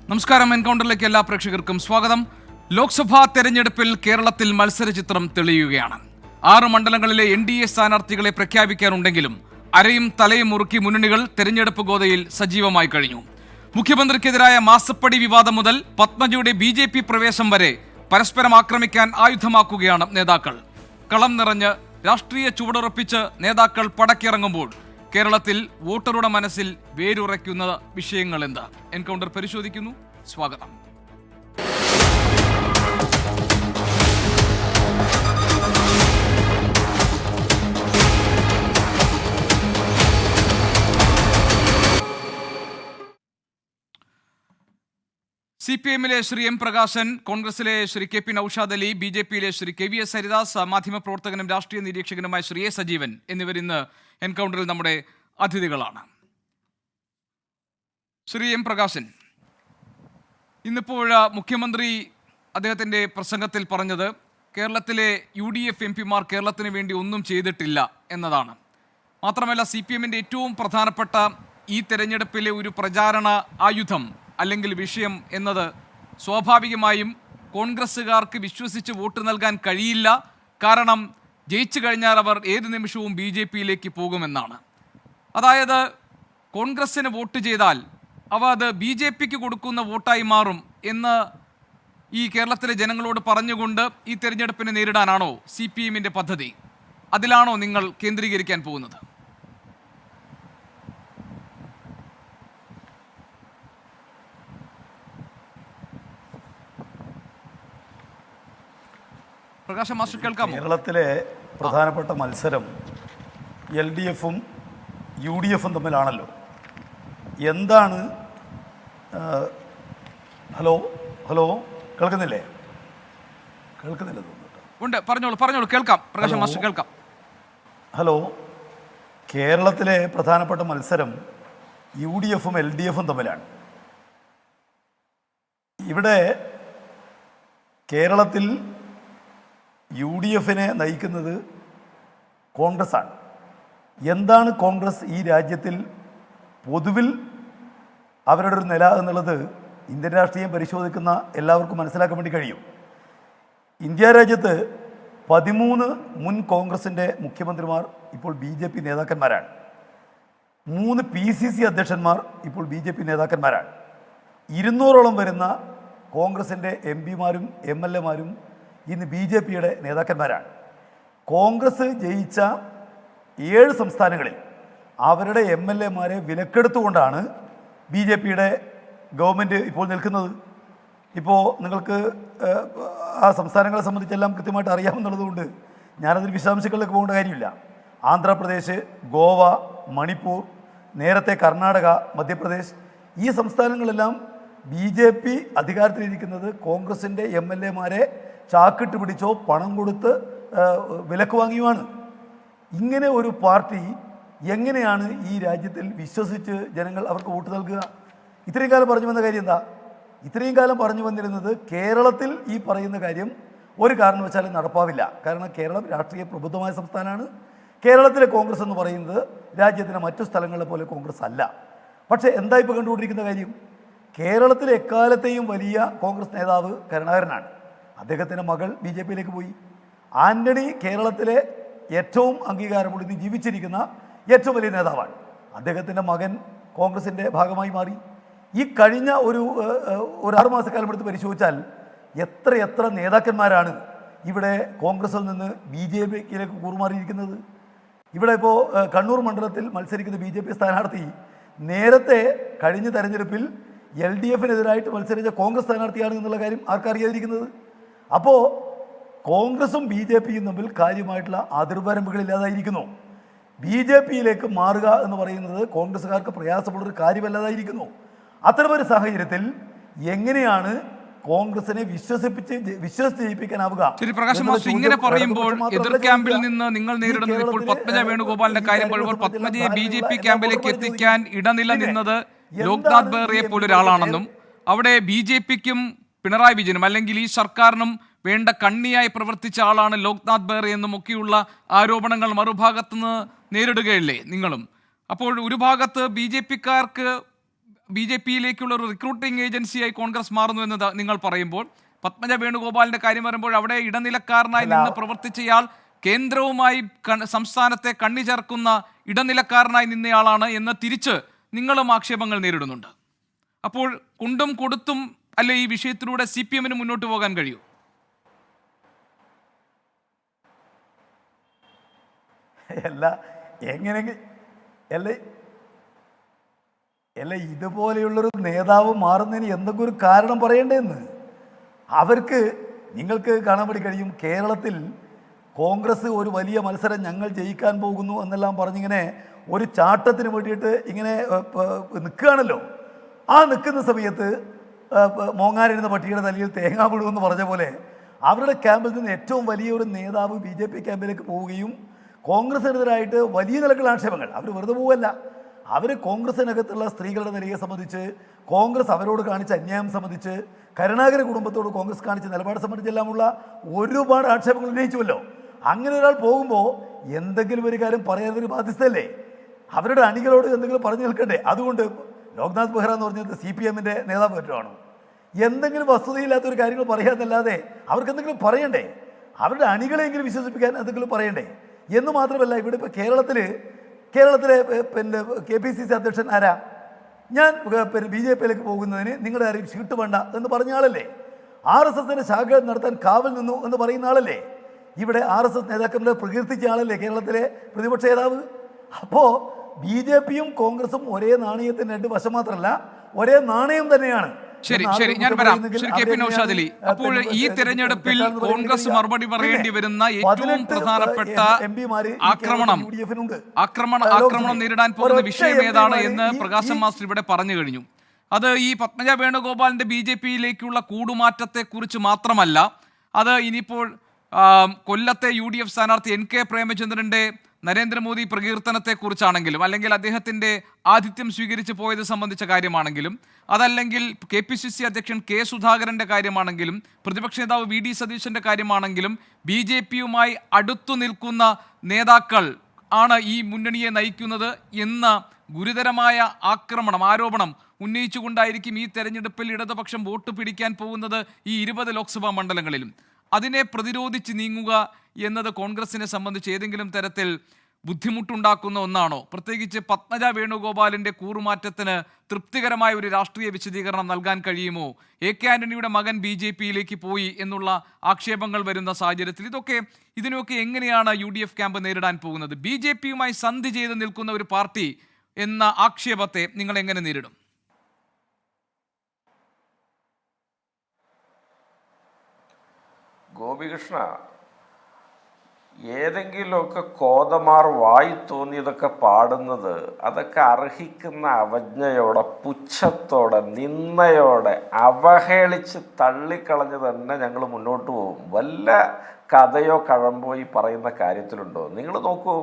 നമസ്കാരം. എൻകൗണ്ടറിലേക്ക് എല്ലാ പ്രേക്ഷകർക്കും സ്വാഗതം. ലോക്സഭാ തെരഞ്ഞെടുപ്പിൽ കേരളത്തിൽ മത്സരചിത്രം തെളിയുകയാണ്. 6 മണ്ഡലങ്ങളിലെ NDA സ്ഥാനാർത്ഥികളെ പ്രഖ്യാപിക്കാനുണ്ടെങ്കിലും അരയും തലയും മുറുക്കി മുന്നണികൾ തെരഞ്ഞെടുപ്പ് ഗോതയിൽ സജീവമായി കഴിഞ്ഞു. മുഖ്യമന്ത്രിക്കെതിരായ മാസപ്പടി വിവാദം മുതൽ പത്മജിയുടെ BJP പ്രവേശം വരെ പരസ്പരം ആക്രമിക്കാൻ ആയുധമാക്കുകയാണ് നേതാക്കൾ. കളം നിറഞ്ഞ് രാഷ്ട്രീയ ചുവടുറപ്പിച്ച് നേതാക്കൾ പടക്കിറങ്ങുമ്പോൾ കേരളത്തിൽ വോട്ടറുടെ മനസ്സിൽ വേരുറയ്ക്കുന്ന വിഷയങ്ങൾ എന്ത്? എൻകൗണ്ടർ പരിശോധിക്കുന്നു. സ്വാഗതം. CPM-ലെ ശ്രീ M. പ്രകാശൻ, കോൺഗ്രസിലെ ശ്രീ KP നൌഷാദ് അലി, BJP-യിലെ ശ്രീ KVS ഹരിദാസ്, മാധ്യമപ്രവർത്തകനും രാഷ്ട്രീയ നിരീക്ഷകനുമായ ശ്രീ A. സജീവൻ എന്നിവർ ഇന്ന് എൻകൗണ്ടറിൽ നമ്മുടെ അതിഥികളാണ്. ശ്രീ M. പ്രകാശൻ, ഇന്നിപ്പോൾ മുഖ്യമന്ത്രി അദ്ദേഹത്തിൻ്റെ പ്രസംഗത്തിൽ പറഞ്ഞത് കേരളത്തിലെ UDF MP-മാർ കേരളത്തിന് വേണ്ടി ഒന്നും ചെയ്തിട്ടില്ല എന്നതാണ്. മാത്രമല്ല CPM-ൻ്റെ ഏറ്റവും പ്രധാനപ്പെട്ട ഈ തെരഞ്ഞെടുപ്പിലെ ഒരു പ്രചാരണ ആയുധം അല്ലെങ്കിൽ വിഷയം എന്നത് സ്വാഭാവികമായും കോൺഗ്രസ്സുകാർക്ക് വിശ്വസിച്ച് വോട്ട് നൽകാൻ കഴിയില്ല, കാരണം ജയിച്ചു കഴിഞ്ഞാൽ അവർ ഏത് നിമിഷവും BJP-യിലേക്ക് പോകുമെന്നാണ്. അതായത് കോൺഗ്രസ്സിന് വോട്ട് ചെയ്താൽ അത് BJP-ക്ക് കൊടുക്കുന്ന വോട്ടായി മാറും എന്ന് ഈ കേരളത്തിലെ ജനങ്ങളോട് പറഞ്ഞുകൊണ്ട് ഈ തെരഞ്ഞെടുപ്പിനെ നേരിടാനാണോ CPM-ൻ്റെ പദ്ധതി? അതിലാണോ നിങ്ങൾ കേന്ദ്രീകരിക്കാൻ പോകുന്നത്? പ്രകാശ് മാസ്റ്റർ, കേൾക്കാമോ? കേരളത്തിലെ പ്രധാനപ്പെട്ട മത്സരം LDF-ഉം UDF-ഉം തമ്മിലാണല്ലോ. എന്താണ് ഹലോ കേൾക്കുന്നില്ലേ? ഉണ്ട്, പറഞ്ഞോളൂ കേൾക്കാം. പ്രകാശ് മാസ്റ്റർ, കേൾക്കാം. ഹലോ, കേരളത്തിലെ പ്രധാനപ്പെട്ട മത്സരം UDF-ഉം LDF-ഉം തമ്മിലാണ്. ഇവിടെ കേരളത്തിൽ UDF-നെ നയിക്കുന്നത് കോൺഗ്രസ്സാണ്. എന്താണ് കോൺഗ്രസ് ഈ രാജ്യത്തിൽ പൊതുവിൽ അവരുടെ ഒരു നില എന്നുള്ളത് ഇന്ത്യൻ രാഷ്ട്രീയം പരിശോധിക്കുന്ന എല്ലാവർക്കും മനസ്സിലാക്കാൻ വേണ്ടി കഴിയും. ഇന്ത്യ രാജ്യത്ത് 13 മുൻ കോൺഗ്രസിൻ്റെ മുഖ്യമന്ത്രിമാർ ഇപ്പോൾ BJP നേതാക്കന്മാരാണ്. 3 PCC അധ്യക്ഷന്മാർ ഇപ്പോൾ BJP നേതാക്കന്മാരാണ്. 200ഓളം വരുന്ന കോൺഗ്രസിൻ്റെ MP-മാരും MLA-മാരും ഇന്ന് BJP-യുടെ നേതാക്കന്മാരാണ്. കോൺഗ്രസ് ജയിച്ച 7 സംസ്ഥാനങ്ങളിൽ അവരുടെ MLA-മാരെ വിലക്കെടുത്തുകൊണ്ടാണ് BJP-യുടെ ഗവൺമെൻറ് ഇപ്പോൾ നിൽക്കുന്നത്. ഇപ്പോൾ നിങ്ങൾക്ക് ആ സംസ്ഥാനങ്ങളെ സംബന്ധിച്ചെല്ലാം കൃത്യമായിട്ട് അറിയാമെന്നുള്ളതുകൊണ്ട് ഞാനതിന് വിശദാംശങ്ങളിലേക്ക് പോകേണ്ട കാര്യമില്ല. ആന്ധ്രാപ്രദേശ്, ഗോവ, മണിപ്പൂർ, നേരത്തെ കർണാടക, മധ്യപ്രദേശ്, ഈ സംസ്ഥാനങ്ങളെല്ലാം BJP അധികാരത്തിലിരിക്കുന്നത് കോൺഗ്രസിൻ്റെ MLA-മാരെ ചാക്കിട്ട് പിടിച്ചോ പണം കൊടുത്ത് വിലക്ക് വാങ്ങിയുമാണ്. ഇങ്ങനെ ഒരു പാർട്ടി എങ്ങനെയാണ് ഈ രാജ്യത്തിൽ വിശ്വസിച്ച് ജനങ്ങൾ അവർക്ക് വോട്ട് നൽകുക? ഇത്രയും കാലം പറഞ്ഞു വന്ന കാര്യം എന്താ? ഇത്രയും കാലം പറഞ്ഞു വന്നിരുന്നത് കേരളത്തിൽ ഈ പറയുന്ന കാര്യം ഒരു കാരണവശാലും നടപ്പാവില്ല. കാരണം കേരളം രാഷ്ട്രീയ പ്രബുദ്ധമായ സംസ്ഥാനമാണ്. കേരളത്തിലെ കോൺഗ്രസ് എന്ന് പറയുന്നത് രാജ്യത്തിലെ മറ്റു സ്ഥലങ്ങളെ പോലെ കോൺഗ്രസ് അല്ല. പക്ഷേ എന്താ ഇപ്പോൾ കണ്ടുകൊണ്ടിരിക്കുന്ന കാര്യം? കേരളത്തിലെ എക്കാലത്തെയും വലിയ കോൺഗ്രസ് നേതാവ് കരുണാകരനാണ്. അദ്ദേഹത്തിൻ്റെ മകൾ BJP-യിലേക്ക് പോയി. ആന്റണി കേരളത്തിലെ ഏറ്റവും അംഗീകാരമുള്ള ഇന്ന് ജീവിച്ചിരിക്കുന്ന ഏറ്റവും വലിയ നേതാവാണ്. അദ്ദേഹത്തിൻ്റെ മകൻ കോൺഗ്രസിൻ്റെ ഭാഗമായി മാറി. ഈ കഴിഞ്ഞ ഒരു 6 മാസക്കാലം എടുത്ത് പരിശോധിച്ചാൽ എത്ര നേതാക്കന്മാരാണ് ഇവിടെ കോൺഗ്രസിൽ നിന്ന് BJP-യിലേക്ക് കൂറുമാറിയിരിക്കുന്നത്. ഇവിടെ ഇപ്പോൾ കണ്ണൂർ മണ്ഡലത്തിൽ മത്സരിക്കുന്ന BJP സ്ഥാനാർത്ഥി നേരത്തെ കഴിഞ്ഞ തെരഞ്ഞെടുപ്പിൽ LDF-നെതിരായിട്ട് മത്സരിച്ച കോൺഗ്രസ് സ്ഥാനാർത്ഥിയാണ് എന്നുള്ള കാര്യം ആർക്കറിയാതിരിക്കുന്നത്? അപ്പോൾ കോൺഗ്രസും BJP-യും തമ്മിൽ കാര്യമായിട്ടുള്ള അതിർവരമ്പുകളില്ലാതായിരിക്കുന്നു. BJP-യിലേക്ക് മാറുക എന്ന് പറയുന്നത് കോൺഗ്രസ്സുകാർക്ക് പ്രയാസമുള്ളൊരു കാര്യമല്ലാതായിരിക്കുന്നു. അത്തരമൊരു സാഹചര്യത്തിൽ എങ്ങനെയാണ് കോൺഗ്രസിനെ വിശ്വസിച്ച് ജയിപ്പിക്കാനാവുക? ശരി പ്രകാശ് മാസ്റ്റർ, ഇങ്ങനെ പറയുമ്പോൾ എതിർ ക്യാമ്പിൽ നിന്ന് നിങ്ങൾ നേരിടുന്നത് ഇപ്പോൾ പത്മജ വേണുഗോപാലിന്റെ കാര്യം പറയുമ്പോൾ പത്മജയെ BJP ക്യാമ്പിലേക്ക് എത്തിക്കാൻ ഇടനില നിന്നത് ലോക്നാഥ് ബെഹ്റയെ പോലൊരാളാണെന്നും അവിടെ BJP-ക്കും പിണറായി വിജയനും അല്ലെങ്കിൽ ഈ സർക്കാരിനും വേണ്ട കണ്ണിയായി പ്രവർത്തിച്ച ആളാണ് ലോക്നാഥ് ബെഹ്റ എന്നും ഒക്കെയുള്ള ആരോപണങ്ങൾ മറുഭാഗത്തുനിന്ന് നേരിടുകയല്ലേ നിങ്ങളും? അപ്പോൾ ഒരു ഭാഗത്ത് BJP-ക്കാർക്ക് BJP-യിലേക്കുള്ള ഒരു റിക്രൂട്ടിംഗ് ഏജൻസിയായി കോൺഗ്രസ് മാറുന്നു എന്ന് നിങ്ങൾ പറയുമ്പോൾ, പത്മജ വേണുഗോപാലിന്റെ കാര്യം വരുമ്പോൾ അവിടെ ഇടനിലക്കാരനായി നിന്ന് പ്രവർത്തിച്ചയാൾ കേന്ദ്രവുമായി സംസ്ഥാനത്തെ കണ്ണി ചേർക്കുന്ന ഇടനിലക്കാരനായി നിന്നയാളാണ് എന്ന് തിരിച്ച് നിങ്ങളും ആക്ഷേപങ്ങൾ നേരിടുന്നുണ്ട്. അപ്പോൾ കൊണ്ടും കൊടുത്തും അല്ലെ ഈ വിഷയത്തിലൂടെ CPM-ന് മുന്നോട്ട് പോകാൻ കഴിയൂ? അല്ല ഇതുപോലെയുള്ളൊരു നേതാവ് മാറുന്നതിന് എന്തെങ്കിലും ഒരു കാരണം പറയണ്ടേന്ന്. അവർക്ക് നിങ്ങൾക്ക് കാണാൻ വേണ്ടി കഴിയും, കേരളത്തിൽ കോൺഗ്രസ് ഒരു വലിയ മത്സരം ഞങ്ങൾ ജയിക്കാൻ പോകുന്നു എന്നെല്ലാം പറഞ്ഞിങ്ങനെ ഒരു ചാട്ടത്തിന് വേണ്ടിയിട്ട് ഇങ്ങനെ നിൽക്കുകയാണല്ലോ. ആ നിൽക്കുന്ന സമയത്ത് മോങ്ങാനിരുന്ന പട്ടിയുടെ തലയിൽ തേങ്ങാ വീഴുമെന്ന് പറഞ്ഞ പോലെ അവരുടെ ക്യാമ്പിൽ നിന്ന് ഏറ്റവും വലിയൊരു നേതാവ് BJP ക്യാമ്പിലേക്ക് പോവുകയും കോൺഗ്രസിനെതിരായിട്ട് വലിയ നിലക്കുള്ള ആക്ഷേപങ്ങൾ, അവർ വെറുതെ പോവല്ല, അവർ കോൺഗ്രസിനകത്തുള്ള സ്ത്രീകളുടെ നിലയെ സംബന്ധിച്ച്, കോൺഗ്രസ് അവരോട് കാണിച്ച അന്യായം സംബന്ധിച്ച്, കരുണാകരൻ കുടുംബത്തോട് കോൺഗ്രസ് കാണിച്ച നിലപാട് സംബന്ധിച്ചെല്ലാമുള്ള ഒരുപാട് ആക്ഷേപങ്ങൾ ഉന്നയിച്ചുവല്ലോ. അങ്ങനെ ഒരാൾ പോകുമ്പോൾ എന്തെങ്കിലും ഒരു കാര്യം പറയാനൊരു ബാധ്യതയല്ലേ? അവരുടെ അണികളോട് എന്തെങ്കിലും പറഞ്ഞു നിൽക്കണ്ടേ? അതുകൊണ്ട് ലോക്നാഥ് ബെഹ്റ എന്ന് പറഞ്ഞത് CPM-ന്റെ നേതാവ് പറ്റുവാണോ? എന്തെങ്കിലും വസ്തുതയില്ലാത്തൊരു കാര്യങ്ങൾ പറയാന്നല്ലാതെ അവർക്ക് എന്തെങ്കിലും പറയണ്ടേ? അവരുടെ അണികളെങ്കിലും വിശ്വസിപ്പിക്കാൻ എന്തെങ്കിലും പറയണ്ടേ? എന്ന് മാത്രമല്ല, ഇവിടെ ഇപ്പോൾ കേരളത്തിലെ പിന്നെ KPCC അധ്യക്ഷൻ ആരാ? ഞാൻ BJP-യിലേക്ക് പോകുന്നതിന് നിങ്ങളുടെ ആരെയും ഷീട്ട് വേണ്ട എന്ന് പറഞ്ഞ ആളല്ലേ? RSS-ന്റെ ശാഖ നടത്താൻ കാവൽ നിന്നു എന്ന് പറയുന്ന ആളല്ലേ? ഇവിടെ RSS നേതാക്കളെ പ്രകീർത്തിച്ച ആളല്ലേ കേരളത്തിലെ പ്രതിപക്ഷ നേതാവ്? അപ്പോൾ BJP-യും കോൺഗ്രസും ഒരേ നാണയത്തിൻ്റെ രണ്ട് വശം മാത്രമല്ല, ഒരേ നാണയം തന്നെയാണ്. ശരി, ഞാൻ വരാം. KP നൗഷാദ് അലി, അപ്പോൾ ഈ തെരഞ്ഞെടുപ്പിൽ കോൺഗ്രസ് മറുപടി പറയേണ്ടി വരുന്ന ഏറ്റവും പ്രധാനപ്പെട്ട ആക്രമണം നേരിടാൻ പോകുന്ന വിഷയം ഏതാണ് എന്ന് പ്രകാശം മാസ്റ്റർ ഇവിടെ പറഞ്ഞു കഴിഞ്ഞു. അത് ഈ പത്മജ വേണുഗോപാലിന്റെ BJP-യിലേക്കുള്ള കൂടുമാറ്റത്തെ കുറിച്ച് മാത്രമല്ല, അത് ഇനിയിപ്പോൾ കൊല്ലത്തെ UDF സ്ഥാനാർത്ഥി NK പ്രേമചന്ദ്രന്റെ നരേന്ദ്രമോദി പ്രകീർത്തനത്തെക്കുറിച്ചാണെങ്കിലും, അല്ലെങ്കിൽ അദ്ദേഹത്തിൻ്റെ ആതിഥ്യം സ്വീകരിച്ച് പോയത് സംബന്ധിച്ച കാര്യമാണെങ്കിലും, അതല്ലെങ്കിൽ KPCC അധ്യക്ഷൻ K സുധാകരൻ്റെ കാര്യമാണെങ്കിലും, പ്രതിപക്ഷ നേതാവ് VD സതീശൻ്റെ കാര്യമാണെങ്കിലും, BJP-യുമായി അടുത്തു നിൽക്കുന്ന നേതാക്കൾ ആണ് ഈ മുന്നണിയെ നയിക്കുന്നത് എന്ന ഗുരുതരമായ ആരോപണം ഉന്നയിച്ചുകൊണ്ടായിരിക്കും ഈ തെരഞ്ഞെടുപ്പിൽ ഇടതുപക്ഷം വോട്ട് പിടിക്കാൻ പോകുന്നത് ഈ 20 ലോക്സഭാ മണ്ഡലങ്ങളിലും. അതിനെ പ്രതിരോധിച്ച് നീങ്ങുക എന്നത് കോൺഗ്രസിനെ സംബന്ധിച്ച് ഏതെങ്കിലും തരത്തിൽ ബുദ്ധിമുട്ടുണ്ടാക്കുന്ന ഒന്നാണോ? പ്രത്യേകിച്ച് പത്മജ വേണുഗോപാലിന്റെ കൂറുമാറ്റത്തിന് തൃപ്തികരമായ ഒരു രാഷ്ട്രീയ വിശദീകരണം നൽകാൻ കഴിയുമോ? AK ആന്റണിയുടെ മകൻ BJP-യിലേക്ക് പോയി എന്നുള്ള ആക്ഷേപങ്ങൾ വരുന്ന സാഹചര്യത്തിൽ ഇതിനൊക്കെ എങ്ങനെയാണ് UDF ക്യാമ്പ് നേരിടാൻ പോകുന്നത്? BJP-യുമായി സന്ധി ചെയ്ത് നിൽക്കുന്ന ഒരു പാർട്ടി എന്ന ആക്ഷേപത്തെ നിങ്ങൾ എങ്ങനെ നേരിടും? ഗോപികൃഷ്ണ, ഏതെങ്കിലുമൊക്കെ കോതമാർ വായി തോന്നിയതൊക്കെ പാടുന്നത് അതൊക്കെ അർഹിക്കുന്ന അവജ്ഞയോടെ, പുച്ഛത്തോടെ, നിന്ദയോടെ അവഹേളിച്ച് തള്ളിക്കളഞ്ഞ് തന്നെ ഞങ്ങൾ മുന്നോട്ട് പോകും. വല്ല കഥയോ കഴമ്പോ ഈ പറയുന്ന കാര്യത്തിലുണ്ടോ? നിങ്ങൾ നോക്കൂ,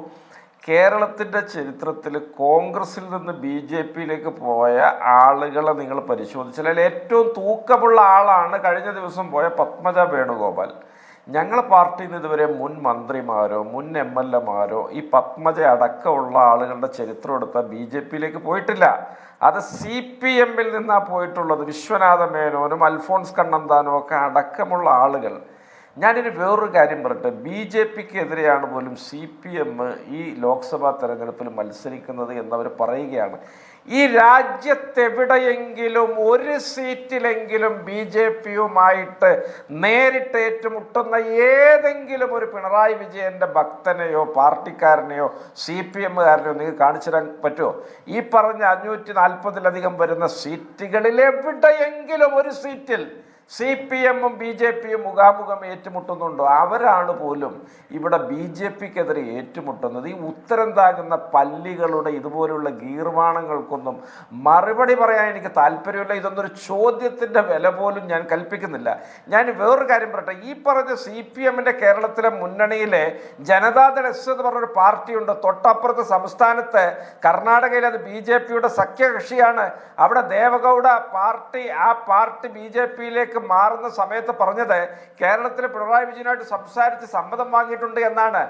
കേരളത്തിൻ്റെ ചരിത്രത്തിൽ കോൺഗ്രസിൽ നിന്ന് BJP-യിലേക്ക് പോയ ആളുകളെ നിങ്ങൾ പരിശോധിച്ചാൽ അതിൽ ഏറ്റവും തൂക്കമുള്ള ആളാണ് കഴിഞ്ഞ ദിവസം പോയ പത്മജ വേണുഗോപാൽ. ഞങ്ങളെ പാർട്ടിയിൽ നിന്ന് ഇതുവരെ മുൻ മന്ത്രിമാരോ മുൻ MLA-മാരോ ഈ പത്മജ അടക്കമുള്ള ആളുകളുടെ ചരിത്രം എടുത്താൽ BJP-യിലേക്ക് പോയിട്ടില്ല. അത് CPM-ൽ നിന്നാണ് പോയിട്ടുള്ളത്. വിശ്വനാഥ മേനോനും അൽഫോൺസ് കണ്ണന്താനും ഒക്കെ അടക്കമുള്ള ആളുകൾ. ഞാനൊരു വേറൊരു കാര്യം പറയട്ടെ, BJP-ക്കെതിരെയാണ് പോലും CPM ഈ ലോക്സഭാ തെരഞ്ഞെടുപ്പിൽ മത്സരിക്കുന്നത് എന്നവർ പറയുകയാണ്. ഈ രാജ്യത്തെവിടെയെങ്കിലും ഒരു സീറ്റിലെങ്കിലും BJP-യുമായിട്ട് നേരിട്ട് ഏറ്റുമുട്ടുന്ന ഏതെങ്കിലും ഒരു പിണറായി വിജയൻ്റെ ഭക്തനെയോ പാർട്ടിക്കാരനെയോ CPM-കാരനെയോ നിങ്ങൾക്ക് കാണിച്ചു തരാൻ പറ്റുമോ? ഈ പറഞ്ഞ 540-ലധികം വരുന്ന സീറ്റുകളിൽ എവിടെയെങ്കിലും ഒരു സീറ്റിൽ CPM-ഉം BJP-യും മുഖാമുഖം ഏറ്റുമുട്ടുന്നുണ്ടോ? അവരാണ് പോലും ഇവിടെ BJP-ക്കെതിരെ ഏറ്റുമുട്ടുന്നത്. ഈ ഉത്തരം താകുന്ന പല്ലികളുടെ ഇതുപോലുള്ള ഗീർവാണങ്ങൾക്കൊന്നും മറുപടി പറയാൻ എനിക്ക് താല്പര്യമില്ല. ഇതൊന്നൊരു ചോദ്യത്തിൻ്റെ വില പോലും ഞാൻ കൽപ്പിക്കുന്നില്ല. ഞാൻ വേറൊരു കാര്യം പറയട്ടെ, ഈ പറഞ്ഞ CPM-ന്റെ കേരളത്തിലെ മുന്നണിയിലെ ജനതാദൾ എസ് എന്ന് പറഞ്ഞൊരു പാർട്ടിയുണ്ട്. തൊട്ടപ്പുറത്തെ സംസ്ഥാനത്ത് കർണാടകയിൽ അത് BJP-യുടെ സഖ്യകക്ഷിയാണ്. അവിടെ ദേവഗൗഡ പാർട്ടി, ആ പാർട്ടി BJP-യിലേക്ക് പാർട്ടിയിലേക്ക് മാറുന്ന സമയത്ത് പറഞ്ഞത് കേരളത്തിലെ പിണറായി വിജയനായിട്ട് സംസാരിച്ച് സമ്മതം വാങ്ങിയിട്ടുണ്ട് എന്നാണ്.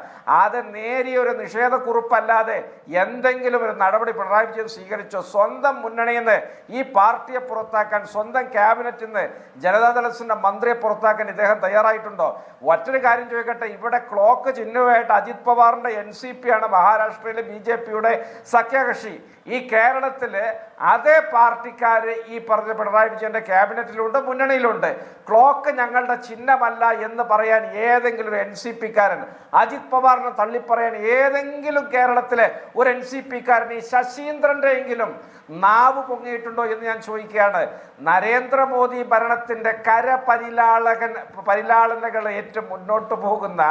അത് നേരിയ ഒരു നിഷേധക്കുറിപ്പല്ലാതെ എന്തെങ്കിലും ഒരു നടപടി പിണറായി വിജയൻ സ്വീകരിച്ചോ? സ്വന്തം മുന്നണിയിൽ നിന്ന് ഈ പാർട്ടിയെ പുറത്താക്കാൻ, സ്വന്തം ക്യാബിനറ്റിൽ നിന്ന് ജനതാദളത്തിന്റെ മന്ത്രിയെ പുറത്താക്കാൻ ഇദ്ദേഹം തയ്യാറായിട്ടുണ്ടോ? മറ്റൊരു കാര്യം ചോദിക്കട്ടെ, ഇവിടെ ക്ലോക്ക് ചിഹ്നമായിട്ട് അജിത് പവാറിന്റെ NCP ആണ് മഹാരാഷ്ട്രയിലെ BJPയുടെ സഖ്യകക്ഷി. ഈ കേരളത്തില് അതേ പാർട്ടിക്കാര് ഈ പറഞ്ഞ പിണറായി വിജയന്റെ ക്യാബിനറ്റിലുണ്ട്, മുന്നണിയിലുണ്ട്. ക്ലോക്ക് ഞങ്ങളുടെ ചിഹ്നമല്ല എന്ന് പറയാൻ ഏതെങ്കിലും ഒരു NCPക്കാരൻ, അജിത് പവാറിനെ തള്ളിപ്പറയാൻ ഏതെങ്കിലും കേരളത്തിലെ ഒരു NCPക്കാരൻ, ഈ ശശീന്ദ്രന്റെ എങ്കിലും നാവ് പൊങ്ങിയിട്ടുണ്ടോ എന്ന് ഞാൻ ചോദിക്കുകയാണ്. നരേന്ദ്രമോദി ഭരണത്തിന്റെ പരിലാളനകൾ ഏറ്റവും മുന്നോട്ട് പോകുന്ന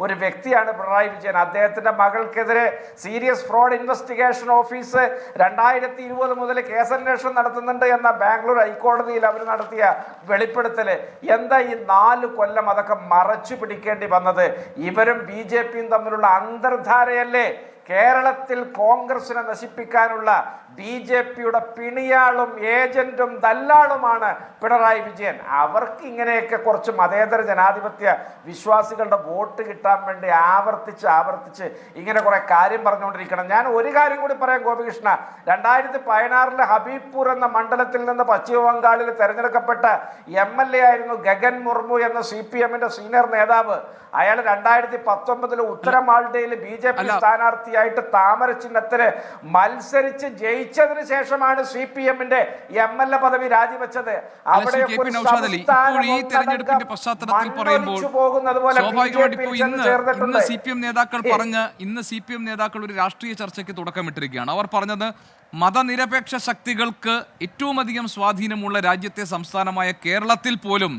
ഒരു വ്യക്തിയാണ് പിണറായി വിജയൻ. അദ്ദേഹത്തിന്റെ മകൾക്കെതിരെ സീരിയസ് ഫ്രോഡ് ഇൻവെസ്റ്റിഗേഷൻ ഓഫീസ് 2020 മുതൽ കേസന്വേഷണം നടത്തുന്നുണ്ട് എന്ന ബാംഗ്ലൂർ ഹൈക്കോടതിയിൽ അവർ നടത്തിയ വെളിപ്പെടുത്തല്. എന്താ ഈ 4 കൊല്ലം അതൊക്കെ മറച്ചു പിടിക്കേണ്ടി വന്നത്? ഇവരും BJPയും തമ്മിലുള്ള അന്തർധാരയല്ലേ കേരളത്തിൽ കോൺഗ്രസിനെ നശിപ്പിക്കാനുള്ള BJPയുടെ പിണിയാളും ഏജന്റും ദല്ലാളുമാണ് പിണറായി വിജയൻ. അവർക്ക് ഇങ്ങനെയൊക്കെ കുറച്ച് മതേതര ജനാധിപത്യ വിശ്വാസികളുടെ വോട്ട് കിട്ടാൻ വേണ്ടി ആവർത്തിച്ച് ഇങ്ങനെ കുറെ കാര്യം പറഞ്ഞുകൊണ്ടിരിക്കണം. ഞാൻ ഒരു കാര്യം കൂടി പറയാം ഗോപികൃഷ്ണ. 2016 ഹബീബ്പൂർ എന്ന മണ്ഡലത്തിൽ നിന്ന് പശ്ചിമ ബംഗാളിൽ തെരഞ്ഞെടുക്കപ്പെട്ട MLA ആയിരുന്നു ഗഗൻ മുർമു എന്ന CPMന്റെ സീനിയർ നേതാവ്. അയാൾ 2019 ഉത്തര മാൾഡയിൽ BJP സ്ഥാനാർത്ഥിയായിട്ട് താമര ചിഹ്നത്തിന് മത്സരിച്ച് ജയിച്ചതിന് ശേഷമാണ് CPMന്റെ MLA പദവി രാജിവെച്ചത്. അവിടെ തെരഞ്ഞെടുപ്പിന്റെ പശ്ചാത്തലത്തിൽ പറയുമ്പോൾ സ്വാഭാവികമായിട്ട് ഇപ്പോൾ ഇന്ന് CPM നേതാക്കൾ ഒരു രാഷ്ട്രീയ ചർച്ചയ്ക്ക് തുടക്കമിട്ടിരിക്കുകയാണ്. അവർ പറഞ്ഞത് മതനിരപേക്ഷ ശക്തികൾക്ക് ഏറ്റവും അധികം സ്വാധീനമുള്ള രാജ്യത്തെ സംസ്ഥാനമായ കേരളത്തിൽ പോലും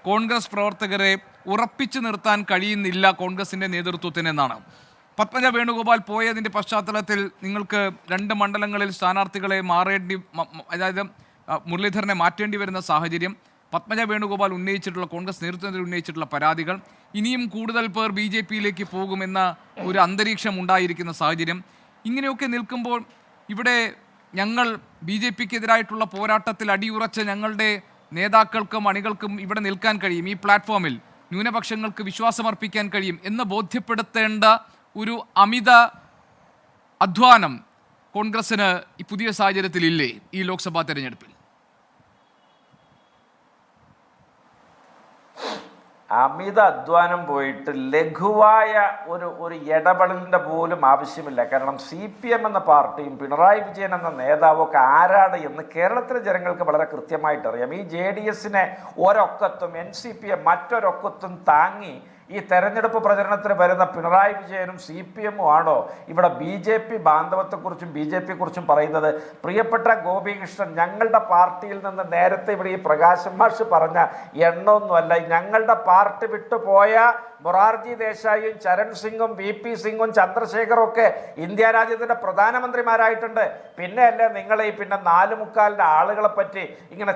കോൺഗ്രസ് പ്രവർത്തകരെ ഉറപ്പിച്ചു നിർത്താൻ കഴിയുന്നില്ല കോൺഗ്രസിന്റെ നേതൃത്വത്തിന് എന്നാണ്. പത്മജ വേണുഗോപാൽ പോയതിൻ്റെ പശ്ചാത്തലത്തിൽ നിങ്ങൾക്ക് 2 മണ്ഡലങ്ങളിൽ സ്ഥാനാർത്ഥികളെ അതായത് മുരളീധരനെ മാറ്റേണ്ടി വരുന്ന സാഹചര്യം, പത്മജ വേണുഗോപാൽ ഉന്നയിച്ചിട്ടുള്ള കോൺഗ്രസ് നേതൃത്വത്തിൽ ഉന്നയിച്ചിട്ടുള്ള പരാതികൾ, ഇനിയും കൂടുതൽ പേർ BJPയിലേക്ക് പോകുമെന്ന ഒരു അന്തരീക്ഷം ഉണ്ടായിരിക്കുന്ന സാഹചര്യം, ഇങ്ങനെയൊക്കെ നിൽക്കുമ്പോൾ ഇവിടെ ഞങ്ങൾ BJPക്കെതിരായിട്ടുള്ള പോരാട്ടത്തിൽ അടിയുറച്ച് ഞങ്ങളുടെ നേതാക്കൾക്കും അണികൾക്കും ഇവിടെ നിൽക്കാൻ കഴിയും, ഈ പ്ലാറ്റ്ഫോമിൽ ന്യൂനപക്ഷങ്ങൾക്ക് വിശ്വാസമർപ്പിക്കാൻ കഴിയും എന്ന് ബോധ്യപ്പെടുത്തേണ്ട ഒരു അമിത അധ്വാനം കോൺഗ്രസിന് ഈ പുതിയ സാഹചര്യത്തിൽ ഇല്ലേ ഈ ലോക്സഭാ തെരഞ്ഞെടുപ്പിൽ? അമിത അധ്വാനം പോയിട്ട് ലഘുവായ ഒരു ഇടപെടലിൻ്റെ പോലും ആവശ്യമില്ല. കാരണം CPM എന്ന പാർട്ടിയും പിണറായി വിജയൻ എന്ന നേതാവൊക്കെ ആരാണ് എന്ന് കേരളത്തിലെ ജനങ്ങൾക്ക് വളരെ കൃത്യമായിട്ട് അറിയാം. ഈ JDSനെ ഒരൊക്കത്തും NCPയെ മറ്റൊരൊക്കത്തും താങ്ങി ഈ തെരഞ്ഞെടുപ്പ് പ്രചരണത്തിന് വരുന്ന പിണറായി വിജയനും CPMും ആണോ ഇവിടെ BJP ബാന്ധവത്തെക്കുറിച്ചും BJPയെക്കുറിച്ചും പറയുന്നത്? പ്രിയപ്പെട്ട ഗോപികൃഷ്ണൻ, ഞങ്ങളുടെ പാർട്ടിയിൽ നിന്ന് നേരത്തെ ഇവിടെ ഈ പ്രകാശ് മാഷ് പറഞ്ഞ എണ്ണമൊന്നുമല്ല. ഞങ്ങളുടെ പാർട്ടി വിട്ടുപോയ മൊറാർജി ദേശായിയും ചരൺ സിംഗും VP സിംഗും ചന്ദ്രശേഖറും ഒക്കെ ഇന്ത്യ രാജ്യത്തിന്റെ പ്രധാനമന്ത്രിമാരായിട്ടുണ്ട്. പിന്നെ അല്ലേ നിങ്ങൾ ഈ 4.25 ആളുകളെ പറ്റി ഇങ്ങനെ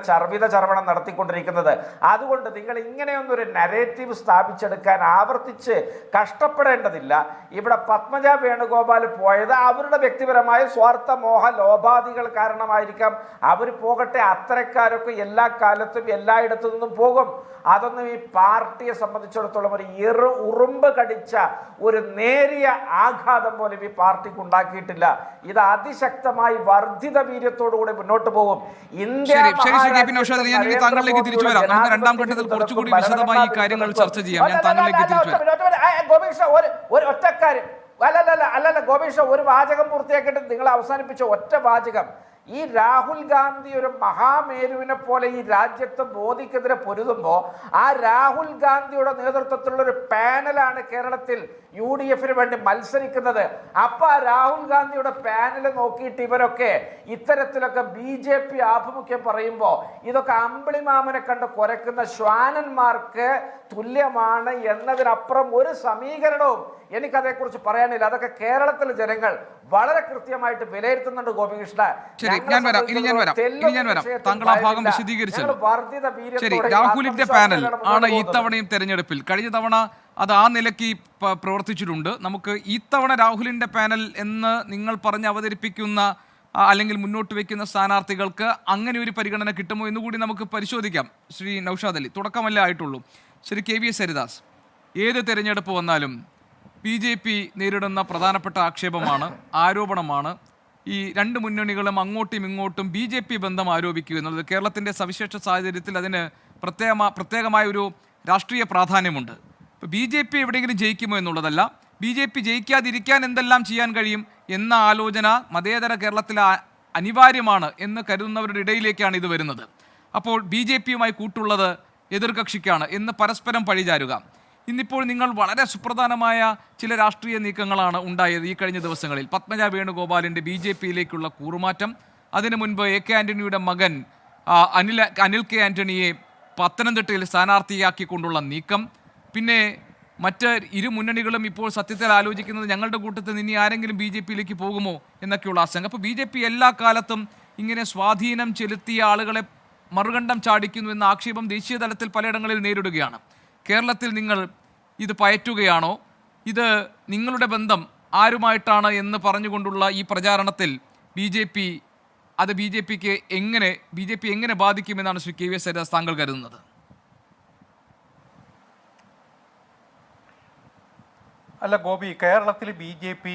ചർവണം നടത്തിക്കൊണ്ടിരിക്കുന്നത്? അതുകൊണ്ട് നിങ്ങൾ ഇങ്ങനെയൊന്നും ഒരു നരേറ്റീവ് സ്ഥാപിച്ചെടുക്കാൻ ആവർത്തിച്ച് കഷ്ടപ്പെടേണ്ടതില്ല. ഇവിടെ പത്മജ വേണുഗോപാൽ പോയത് അവരുടെ വ്യക്തിപരമായ സ്വാർത്ഥ മോഹ ലോഭാദികൾ കാരണമായിരിക്കാം. അവർ പോകട്ടെ, അത്തരക്കാരൊക്കെ എല്ലാ കാലത്തും എല്ലായിടത്തു നിന്നും പോകും. അതൊന്നും ഈ പാർട്ടിയെ സംബന്ധിച്ചിടത്തോളം ഒരു ഉറുമ്പ് കടിച്ച ഒരു നേരിയ ആഘാതം പോലും ഈ പാർട്ടിക്ക് ഉണ്ടാക്കിയിട്ടില്ല. ഇത് അതിശക്തമായി വർദ്ധിത വീര്യത്തോടുകൂടി മുന്നോട്ട് പോകും. താങ്കളിലേക്ക് തിരിച്ചു വരാം. നമുക്ക് രണ്ടാം ഘട്ടത്തിൽ കുറച്ചുകൂടി വിശദമായി ഈ കാര്യങ്ങൾ ചർച്ച ചെയ്യാം. ഞാൻ താങ്കളിലേക്ക് തിരിച്ചു വരാം. ഗോപീഷ ഒരു ഒറ്റക്കാര്യം അല്ലല്ല ഗോപീഷ, ഒരു വാചകം പൂർത്തിയാക്കിയിട്ട് നിങ്ങൾ അവസാനിപ്പിച്ച ഒറ്റ വാചകം. ഈ രാഹുൽ ഗാന്ധി ഒരു മഹാമേരുവിനെ പോലെ ഈ രാജ്യത്ത് മോദിക്കെതിരെ പൊരുതുമ്പോൾ ആ രാഹുൽ ഗാന്ധിയുടെ നേതൃത്വത്തിലുള്ള ഒരു പാനലാണ് കേരളത്തിൽ UDFന് വേണ്ടി മത്സരിക്കുന്നത്. അപ്പൊ ആ രാഹുൽ ഗാന്ധിയുടെ പാനൽ നോക്കിയിട്ട് ഇവരൊക്കെ ഇത്തരത്തിലൊക്കെ BJP ആഭിമുഖ്യം പറയുമ്പോൾ ഇതൊക്കെ അമ്പിളിമാമനെ കണ്ട് കുരക്കുന്ന ശ്വാനന്മാർക്ക് തുല്യമാണ് എന്നതിനപ്പുറം ഒരു സമീകരണവും എനിക്കതേക്കുറിച്ച് പറയാനില്ല. അതൊക്കെ കേരളത്തിലെ ജനങ്ങൾ വളരെ കൃത്യമായിട്ട് വിലയിരുത്തുന്നുണ്ട് ഗോപികൃഷ്ണ. ഞാൻ വരാം. താങ്കൾ ആ ഭാഗം വിശദീകരിച്ചല്ലോ. ശരി, രാഹുലിന്റെ പാനൽ ആണ് ഇത്തവണയും തെരഞ്ഞെടുപ്പിൽ. കഴിഞ്ഞ തവണ അത് ആ നിലയ്ക്ക് പ്രവർത്തിച്ചിട്ടുണ്ട്. നമുക്ക് ഇത്തവണ രാഹുലിന്റെ പാനൽ എന്ന് നിങ്ങൾ പറഞ്ഞ് അവതരിപ്പിക്കുന്ന അല്ലെങ്കിൽ മുന്നോട്ട് വയ്ക്കുന്ന സ്ഥാനാർത്ഥികൾക്ക് അങ്ങനെ ഒരു പരിഗണന കിട്ടുമോ എന്നുകൂടി നമുക്ക് പരിശോധിക്കാം. ശ്രീ നൗഷാദ് അലി, തുടക്കമല്ലേ ആയിട്ടുള്ളൂ. ശ്രീ KVS ഹരിദാസ്, ഏത് തെരഞ്ഞെടുപ്പ് വന്നാലും BJP നേരിടുന്ന പ്രധാനപ്പെട്ട ആക്ഷേപമാണ്, ആരോപണമാണ് ഈ രണ്ട് മുന്നണികളും അങ്ങോട്ടും ഇങ്ങോട്ടും BJP ബന്ധം ആരോപിക്കുക എന്നുള്ളത്. കേരളത്തിൻ്റെ സവിശേഷ സാഹചര്യത്തിൽ അതിന് പ്രത്യേകമായ ഒരു രാഷ്ട്രീയ പ്രാധാന്യമുണ്ട്. ഇപ്പോൾ BJP എവിടെയെങ്കിലും ജയിക്കുമോ എന്നുള്ളതല്ല, BJP ജയിക്കാതിരിക്കാൻ എന്തെല്ലാം ചെയ്യാൻ കഴിയും എന്ന ആലോചന മതേതര കേരളത്തിൽ അനിവാര്യമാണ് എന്ന് കരുതുന്നവരുടെ ഇടയിലേക്കാണ് ഇത് വരുന്നത്. അപ്പോൾ BJPയുമായി കൂട്ടുള്ളത് എതിർകക്ഷിക്കാണ് എന്ന് പരസ്പരം പഴിചാരുക. ഇന്നിപ്പോൾ നിങ്ങൾ വളരെ സുപ്രധാനമായ ചില രാഷ്ട്രീയ നീക്കങ്ങളാണ് ഉണ്ടായത് ഈ കഴിഞ്ഞ ദിവസങ്ങളിൽ. പത്മജ വേണുഗോപാലിൻ്റെ BJPയിലേക്കുള്ള കൂറുമാറ്റം, അതിനു മുൻപ് AK ആൻ്റണിയുടെ മകൻ അനിൽ K ആൻ്റണിയെ പത്തനംതിട്ടയിൽ സ്ഥാനാർത്ഥിയാക്കിക്കൊണ്ടുള്ള നീക്കം, പിന്നെ മറ്റ് ഇരു മുന്നണികളും ഇപ്പോൾ സത്യത്തിൽ ആലോചിക്കുന്നത് ഞങ്ങളുടെ കൂട്ടത്തിൽ ഇനി ആരെങ്കിലും BJPയിലേക്ക് പോകുമോ എന്നൊക്കെയുള്ള ആശങ്ക. അപ്പോൾ BJP എല്ലാ കാലത്തും ഇങ്ങനെ സ്വാധീനം ചെലുത്തിയ ആളുകളെ മറുകണ്ഠം ചാടിക്കുന്നു എന്ന ആക്ഷേപം ദേശീയ തലത്തിൽ പലയിടങ്ങളിൽ നേരിടുകയാണ്. കേരളത്തിൽ നിങ്ങൾ ഇത് പയറ്റുകയാണോ? ഇത് നിങ്ങളുടെ ബന്ധം ആരുമായിട്ടാണ് എന്ന് പറഞ്ഞുകൊണ്ടുള്ള ഈ പ്രചാരണത്തിൽ BJP എങ്ങനെ ബാധിക്കുമെന്നാണ് ശ്രീ KVS ഹരിദാസ് താങ്കൾ കരുതുന്നത്? അല്ല ഗോപി, കേരളത്തിൽ BJP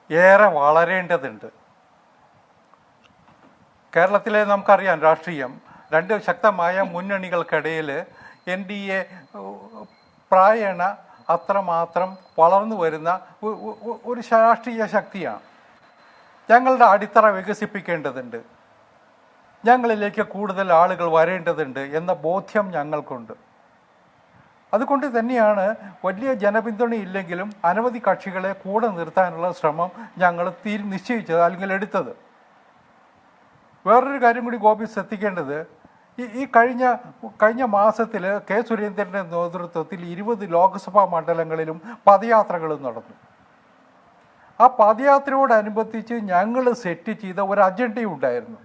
ഏറെ വളരേണ്ടതുണ്ട്. കേരളത്തിലെ നമുക്കറിയാം രാഷ്ട്രീയം, രണ്ട് ശക്തമായ മുന്നണികൾക്കിടയിൽ NDA പ്രായേണ അത്രമാത്രം വളർന്നു വരുന്ന ഒരു രാഷ്ട്രീയ ശക്തിയാണ്. ഞങ്ങളുടെ അടിത്തറ വികസിപ്പിക്കേണ്ടതുണ്ട്, ഞങ്ങളിലേക്ക് കൂടുതൽ ആളുകൾ വരേണ്ടതുണ്ട് എന്ന ബോധ്യം ഞങ്ങൾക്കുണ്ട്. അതുകൊണ്ട് തന്നെയാണ് വലിയ ജനപിന്തുണയില്ലെങ്കിലും അനവധി കക്ഷികളെ കൂടെ നിർത്താനുള്ള ശ്രമം ഞങ്ങൾ നിശ്ചയിച്ചത് അല്ലെങ്കിൽ എടുത്തത്. വേറൊരു കാര്യം കൂടി ഗോപി ശ്രദ്ധിക്കേണ്ടത്, ഈ കഴിഞ്ഞ മാസത്തിൽ K സുരേന്ദ്രൻ്റെ നേതൃത്വത്തിൽ 20 ലോക്സഭാ മണ്ഡലങ്ങളിലും പദയാത്രകളും നടന്നു. ആ പദയാത്രയോടനുബന്ധിച്ച് ഞങ്ങൾ സെറ്റ് ചെയ്ത ഒരു അജണ്ടയുണ്ടായിരുന്നു.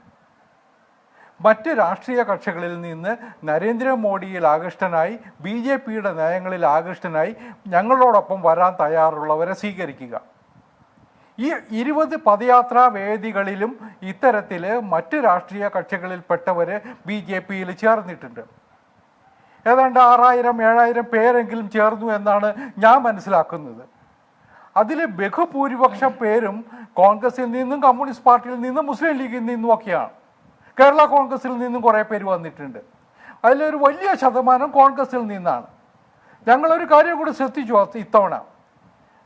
മറ്റ് രാഷ്ട്രീയ കക്ഷികളിൽ നിന്ന് നരേന്ദ്രമോദിയിൽ ആകൃഷ്ടനായി, BJPയുടെ നയങ്ങളിൽ ആകൃഷ്ടനായി ഞങ്ങളോടൊപ്പം വരാൻ തയ്യാറുള്ളവരെ സ്വീകരിക്കുക. ഈ 20 പദയാത്രാ വേദികളിലും ഇത്തരത്തിൽ മറ്റ് രാഷ്ട്രീയ കക്ഷികളിൽപ്പെട്ടവർ BJPയിൽ ചേർന്നിട്ടുണ്ട്. ഏതാണ്ട് 6000-7000 പേരെങ്കിലും ചേർന്നു എന്നാണ് ഞാൻ മനസ്സിലാക്കുന്നത്. അതിൽ ബഹുഭൂരിപക്ഷം പേരും കോൺഗ്രസിൽ നിന്നും കമ്മ്യൂണിസ്റ്റ് പാർട്ടിയിൽ നിന്നും മുസ്ലിം ലീഗിൽ നിന്നും ഒക്കെയാണ്. കേരള കോൺഗ്രസിൽ നിന്നും കുറേ പേര് വന്നിട്ടുണ്ട്. അതിലൊരു വലിയ ശതമാനം കോൺഗ്രസിൽ നിന്നാണ്. ഞങ്ങളൊരു കാര്യം കൂടി ശ്രദ്ധിച്ചു ഇത്തവണ.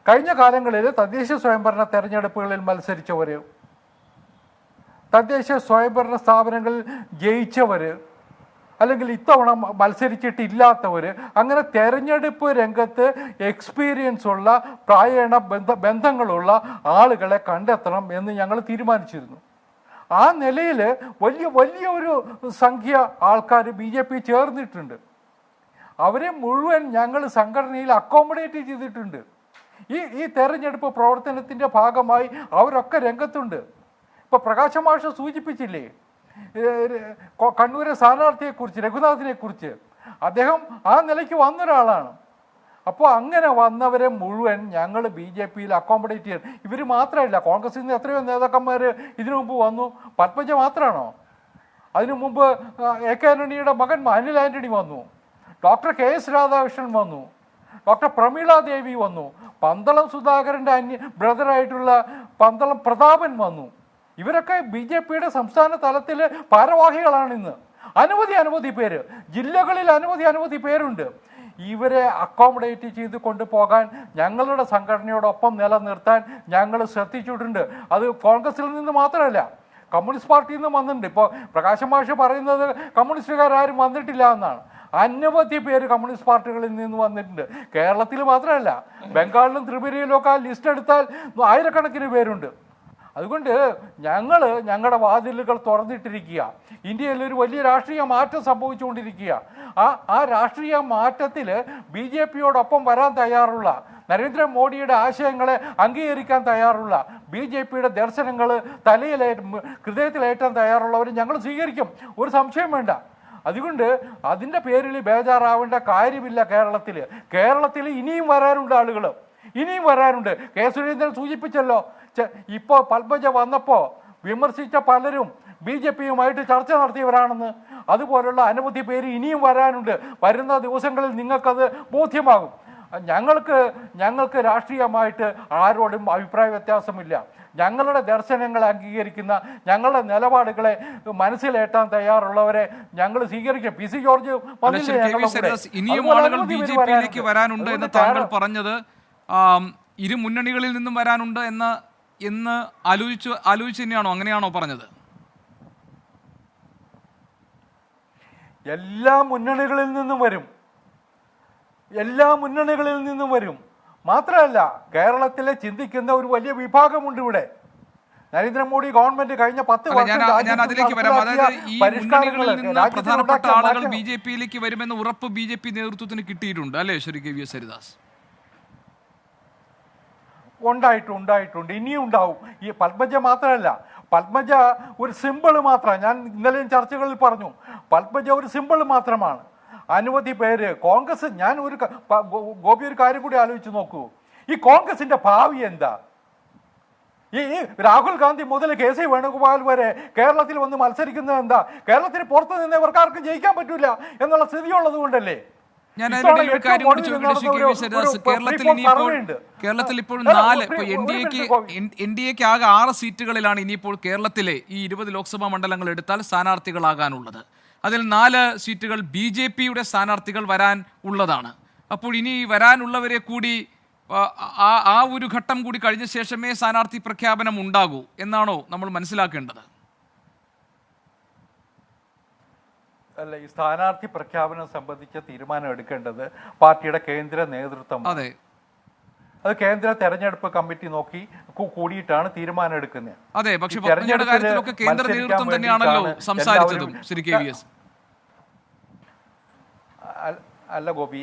കഴിഞ്ഞ കാലങ്ങളിൽ തദ്ദേശ സ്വയംഭരണ തെരഞ്ഞെടുപ്പുകളിൽ മത്സരിച്ചവർ, തദ്ദേശ സ്വയംഭരണ സ്ഥാപനങ്ങളിൽ ജയിച്ചവർ, അല്ലെങ്കിൽ ഇത്തവണ മത്സരിച്ചിട്ടില്ലാത്തവർ, അങ്ങനെ തെരഞ്ഞെടുപ്പ് രംഗത്ത് എക്സ്പീരിയൻസ് ഉള്ള പ്രായേണ ബന്ധങ്ങളുള്ള ആളുകളെ കണ്ടെത്തണം എന്ന് ഞങ്ങൾ തീരുമാനിച്ചിരുന്നു. ആ നിലയിൽ വലിയ ഒരു സംഖ്യ ആൾക്കാർ BJP ചേർന്നിട്ടുണ്ട്. അവരെ മുഴുവൻ ഞങ്ങൾ സംഘടനയിൽ അക്കോമഡേറ്റ് ചെയ്തിട്ടുണ്ട്. ഈ തെരഞ്ഞെടുപ്പ് പ്രവർത്തനത്തിൻ്റെ ഭാഗമായി അവരൊക്കെ രംഗത്തുണ്ട്. ഇപ്പോൾ പ്രകാശ് മാഷ് സൂചിപ്പിച്ചില്ലേ കണ്ണൂരെ സ്ഥാനാർത്ഥിയെക്കുറിച്ച്, രഘുനാഥിനെക്കുറിച്ച്. അദ്ദേഹം ആ നിലയ്ക്ക് വന്നൊരാളാണ്. അപ്പോൾ അങ്ങനെ വന്നവരെ മുഴുവൻ ഞങ്ങൾ BJPയിൽ അക്കോമഡേറ്റ് ചെയ്യാൻ. ഇവർ മാത്രമല്ല, കോൺഗ്രസിൽ നിന്ന് എത്രയോ നേതാക്കന്മാർ ഇതിനു മുമ്പ് വന്നു. പത്മജ മാത്രമാണോ? അതിനു മുമ്പ് AK ആൻ്റണിയുടെ മകൻ അനിൽ ആൻ്റണി വന്നു, ഡോക്ടർ KS രാധാകൃഷ്ണൻ വന്നു, ഡോക്ടർ പ്രമീള ദേവി വന്നു, പന്തളം സുധാകരൻ്റെ ബ്രദറായിട്ടുള്ള പന്തളം പ്രതാപൻ വന്നു. ഇവരൊക്കെ BJPയുടെ സംസ്ഥാന തലത്തിൽ ഭാരവാഹികളാണ് ഇന്ന്. അനവധി പേര്, ജില്ലകളിൽ അനവധി പേരുണ്ട്. ഇവരെ അക്കോമഡേറ്റ് ചെയ്ത് കൊണ്ടുപോകാൻ, ഞങ്ങളുടെ സംഘടനയോടൊപ്പം നിലനിർത്താൻ ഞങ്ങൾ ശ്രദ്ധിച്ചിട്ടുണ്ട്. അത് കോൺഗ്രസിൽ നിന്ന് മാത്രമല്ല, കമ്മ്യൂണിസ്റ്റ് പാർട്ടിയിൽ നിന്ന് വന്നിട്ടുണ്ട്. ഇപ്പോൾ പ്രകാശ് മാഷ് പറയുന്നത് കമ്മ്യൂണിസ്റ്റുകാരും വന്നിട്ടില്ല എന്നാണ്. അനവധി പേര് കമ്മ്യൂണിസ്റ്റ് പാർട്ടികളിൽ നിന്ന് വന്നിട്ടുണ്ട്. കേരളത്തിൽ മാത്രമല്ല, ബംഗാളിലും ത്രിപുരയിലും ഒക്കെ ലിസ്റ്റ് എടുത്താൽ ആയിരക്കണക്കിന് പേരുണ്ട്. അതുകൊണ്ട് ഞങ്ങളുടെ വാതിലുകൾ തുറന്നിട്ടിരിക്കുക. ഇന്ത്യയിൽ ഒരു വലിയ രാഷ്ട്രീയ മാറ്റം സംഭവിച്ചുകൊണ്ടിരിക്കുക. ആ രാഷ്ട്രീയ മാറ്റത്തിൽ BJPയോടൊപ്പം വരാൻ തയ്യാറുള്ള, നരേന്ദ്രമോദിയുടെ ആശയങ്ങളെ അംഗീകരിക്കാൻ തയ്യാറുള്ള, BJPയുടെ ദർശനങ്ങൾ ഹൃദയത്തിലേറ്റാൻ തയ്യാറുള്ളവർ ഞങ്ങൾ സ്വീകരിക്കും, ഒരു സംശയം വേണ്ട. അതുകൊണ്ട് അതിൻ്റെ പേരിൽ ബേജാറാവേണ്ട കാര്യമില്ല. കേരളത്തിൽ ഇനിയും വരാനുണ്ട് ആളുകൾ, ഇനിയും വരാനുണ്ട്. K സുരേന്ദ്രൻ സൂചിപ്പിച്ചല്ലോ, ഇപ്പോൾ പത്മജ വന്നപ്പോൾ വിമർശിച്ച പലരും BJP-യുമായിട്ട് ചർച്ച നടത്തിയവരാണെന്ന്. അതുപോലുള്ള അനവധി പേര് ഇനിയും വരാനുണ്ട്. വരുന്ന ദിവസങ്ങളിൽ നിങ്ങൾക്കത് ബോധ്യമാകും. ഞങ്ങൾക്ക് രാഷ്ട്രീയമായിട്ട് ആരോടും അഭിപ്രായ വ്യത്യാസമില്ല. ഞങ്ങളുടെ ദർശനങ്ങളെ അംഗീകരിക്കുന്ന, ഞങ്ങളുടെ നിലപാടുകളെ മനസ്സിലേറ്റാൻ തയ്യാറുള്ളവരെ ഞങ്ങൾ സ്വീകരിക്കും. PC ജോർജ് ഇനിയും ആളുകൾ BJP-യിലേക്ക് വരാനുണ്ട് എന്ന് താങ്കൾ പറഞ്ഞത് ഇരു മുന്നണികളിൽ നിന്നും വരാനുണ്ട് എന്ന് ആലോചിച്ച് തന്നെയാണോ, അങ്ങനെയാണോ പറഞ്ഞത്? എല്ലാ മുന്നണികളിൽ നിന്നും വരും. മാത്രമല്ല, കേരളത്തിലെ ചിന്തിക്കുന്ന ഒരു വലിയ വിഭാഗമുണ്ട് ഇവിടെ. നരേന്ദ്രമോദി ഗവൺമെന്റ് കഴിഞ്ഞ 10 വർഷം ഞാൻ അതിലേക്ക് വരാം. അതായത് ഈ മുന്നണികളിൽ നിന്ന് പ്രധാനപ്പെട്ട ആളുകൾ BJP-യിലേക്ക് വരുമെന്ന് ഉറപ്പ് BJP നേതൃത്വത്തിന് കിട്ടിയിട്ടുണ്ട് അല്ലേ ശ്രീ KVS ഹരിദാസ്? ഉണ്ടായിട്ടുണ്ട്, ഇനിയും ഉണ്ടാവും. ഈ പത്മജ മാത്രമല്ല, പത്മജ ഒരു സിമ്പിൾ മാത്രമാണ്. ഞാൻ ഇന്നലെയും ചർച്ചകളിൽ പറഞ്ഞു, പത്മജ ഒരു സിമ്പിൾ മാത്രമാണ്. അനവധി പേര് കോൺഗ്രസ്, ഞാൻ ഗോപി ഒരു കാര്യം കൂടി ആലോചിച്ച് നോക്കൂ. ഈ കോൺഗ്രസിന്റെ ഭാവി എന്താ? ഈ രാഹുൽ ഗാന്ധി മുതൽ KC വേണുഗോപാൽ വരെ കേരളത്തിൽ വന്ന് മത്സരിക്കുന്നത് എന്താ? കേരളത്തിന് പുറത്തു നിന്ന് ഇവർക്കാർക്കും ജയിക്കാൻ പറ്റില്ല എന്നുള്ള സ്ഥിതിയുള്ളത് കൊണ്ടല്ലേ? കേരളത്തിൽ ഇപ്പോൾ 4, NDAക്ക് ആകെ 6 സീറ്റുകളിലാണ് ഇനിയിപ്പോൾ കേരളത്തിലെ ഈ 20 ലോക്സഭാ മണ്ഡലങ്ങൾ എടുത്താൽ സ്ഥാനാർത്ഥികളാകാനുള്ളത്. അതിൽ 4 സീറ്റുകൾ BJP-യുടെ സ്ഥാനാർത്ഥികൾ വരാൻ ഉള്ളതാണ്. അപ്പോൾ ഇനി വരാനുള്ളവരെ കൂടി ആ ഒരു ഘട്ടം കൂടി കഴിഞ്ഞ ശേഷമേ സ്ഥാനാർത്ഥി പ്രഖ്യാപനം ഉണ്ടാകൂ എന്നാണോ നമ്മൾ മനസ്സിലാക്കേണ്ടത്? അല്ല, ഈ സ്ഥാനാർത്ഥി പ്രഖ്യാപനം സംബന്ധിച്ച തീരുമാനം എടുക്കേണ്ടത് പാർട്ടിയുടെ കേന്ദ്ര നേതൃത്വം. അതെ, അത് കേന്ദ്ര തെരഞ്ഞെടുപ്പ് കമ്മിറ്റി നോക്കി കൂടിയിട്ടാണ് തീരുമാനം എടുക്കുന്നത്. അതെ, പക്ഷേ കാര്യത്തിലൊക്കെ കേന്ദ്ര നേതൃത്വം തന്നെയാണല്ലോ സംസാരിച്ചതും ശ്രീ KVS. അല്ല ഗോപി,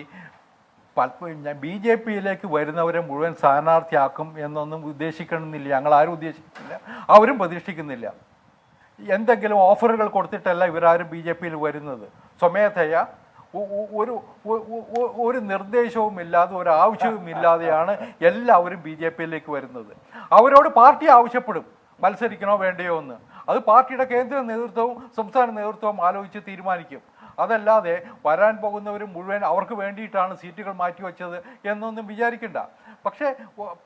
BJP-യിലേക്ക് വരുന്നവരെ മുഴുവൻ സ്ഥാനാർത്ഥിയാക്കും എന്നൊന്നും ഉദ്ദേശിക്കണമെന്നില്ല. ഞങ്ങൾ ആരും ഉദ്ദേശിക്കുന്നില്ല, അവരും പ്രതീക്ഷിക്കുന്നില്ല. എന്തെങ്കിലും ഓഫറുകൾ കൊടുത്തിട്ടല്ല ഇവരാരും BJP-യിൽ വരുന്നത്. സ്വമേധയാ ഒരു നിർദ്ദേശവും ഇല്ലാതെ, ഒരു ആവശ്യവും ഇല്ലാതെയാണ് എല്ലാവരും BJP-യിലേക്ക് വരുന്നത്. അവരോട് പാർട്ടി ആവശ്യപ്പെടും മത്സരിക്കണോ വേണ്ടയോ എന്ന്. അത് പാർട്ടിയുടെ കേന്ദ്ര നേതൃത്വവും സംസ്ഥാന നേതൃത്വവും ആലോചിച്ച് തീരുമാനിക്കും. അതല്ലാതെ വരാൻ പോകുന്നവർ മുഴുവൻ അവർക്ക് വേണ്ടിയിട്ടാണ് സീറ്റുകൾ മാറ്റിവെച്ചത് എന്നൊന്നും വിചാരിക്കണ്ട. പക്ഷേ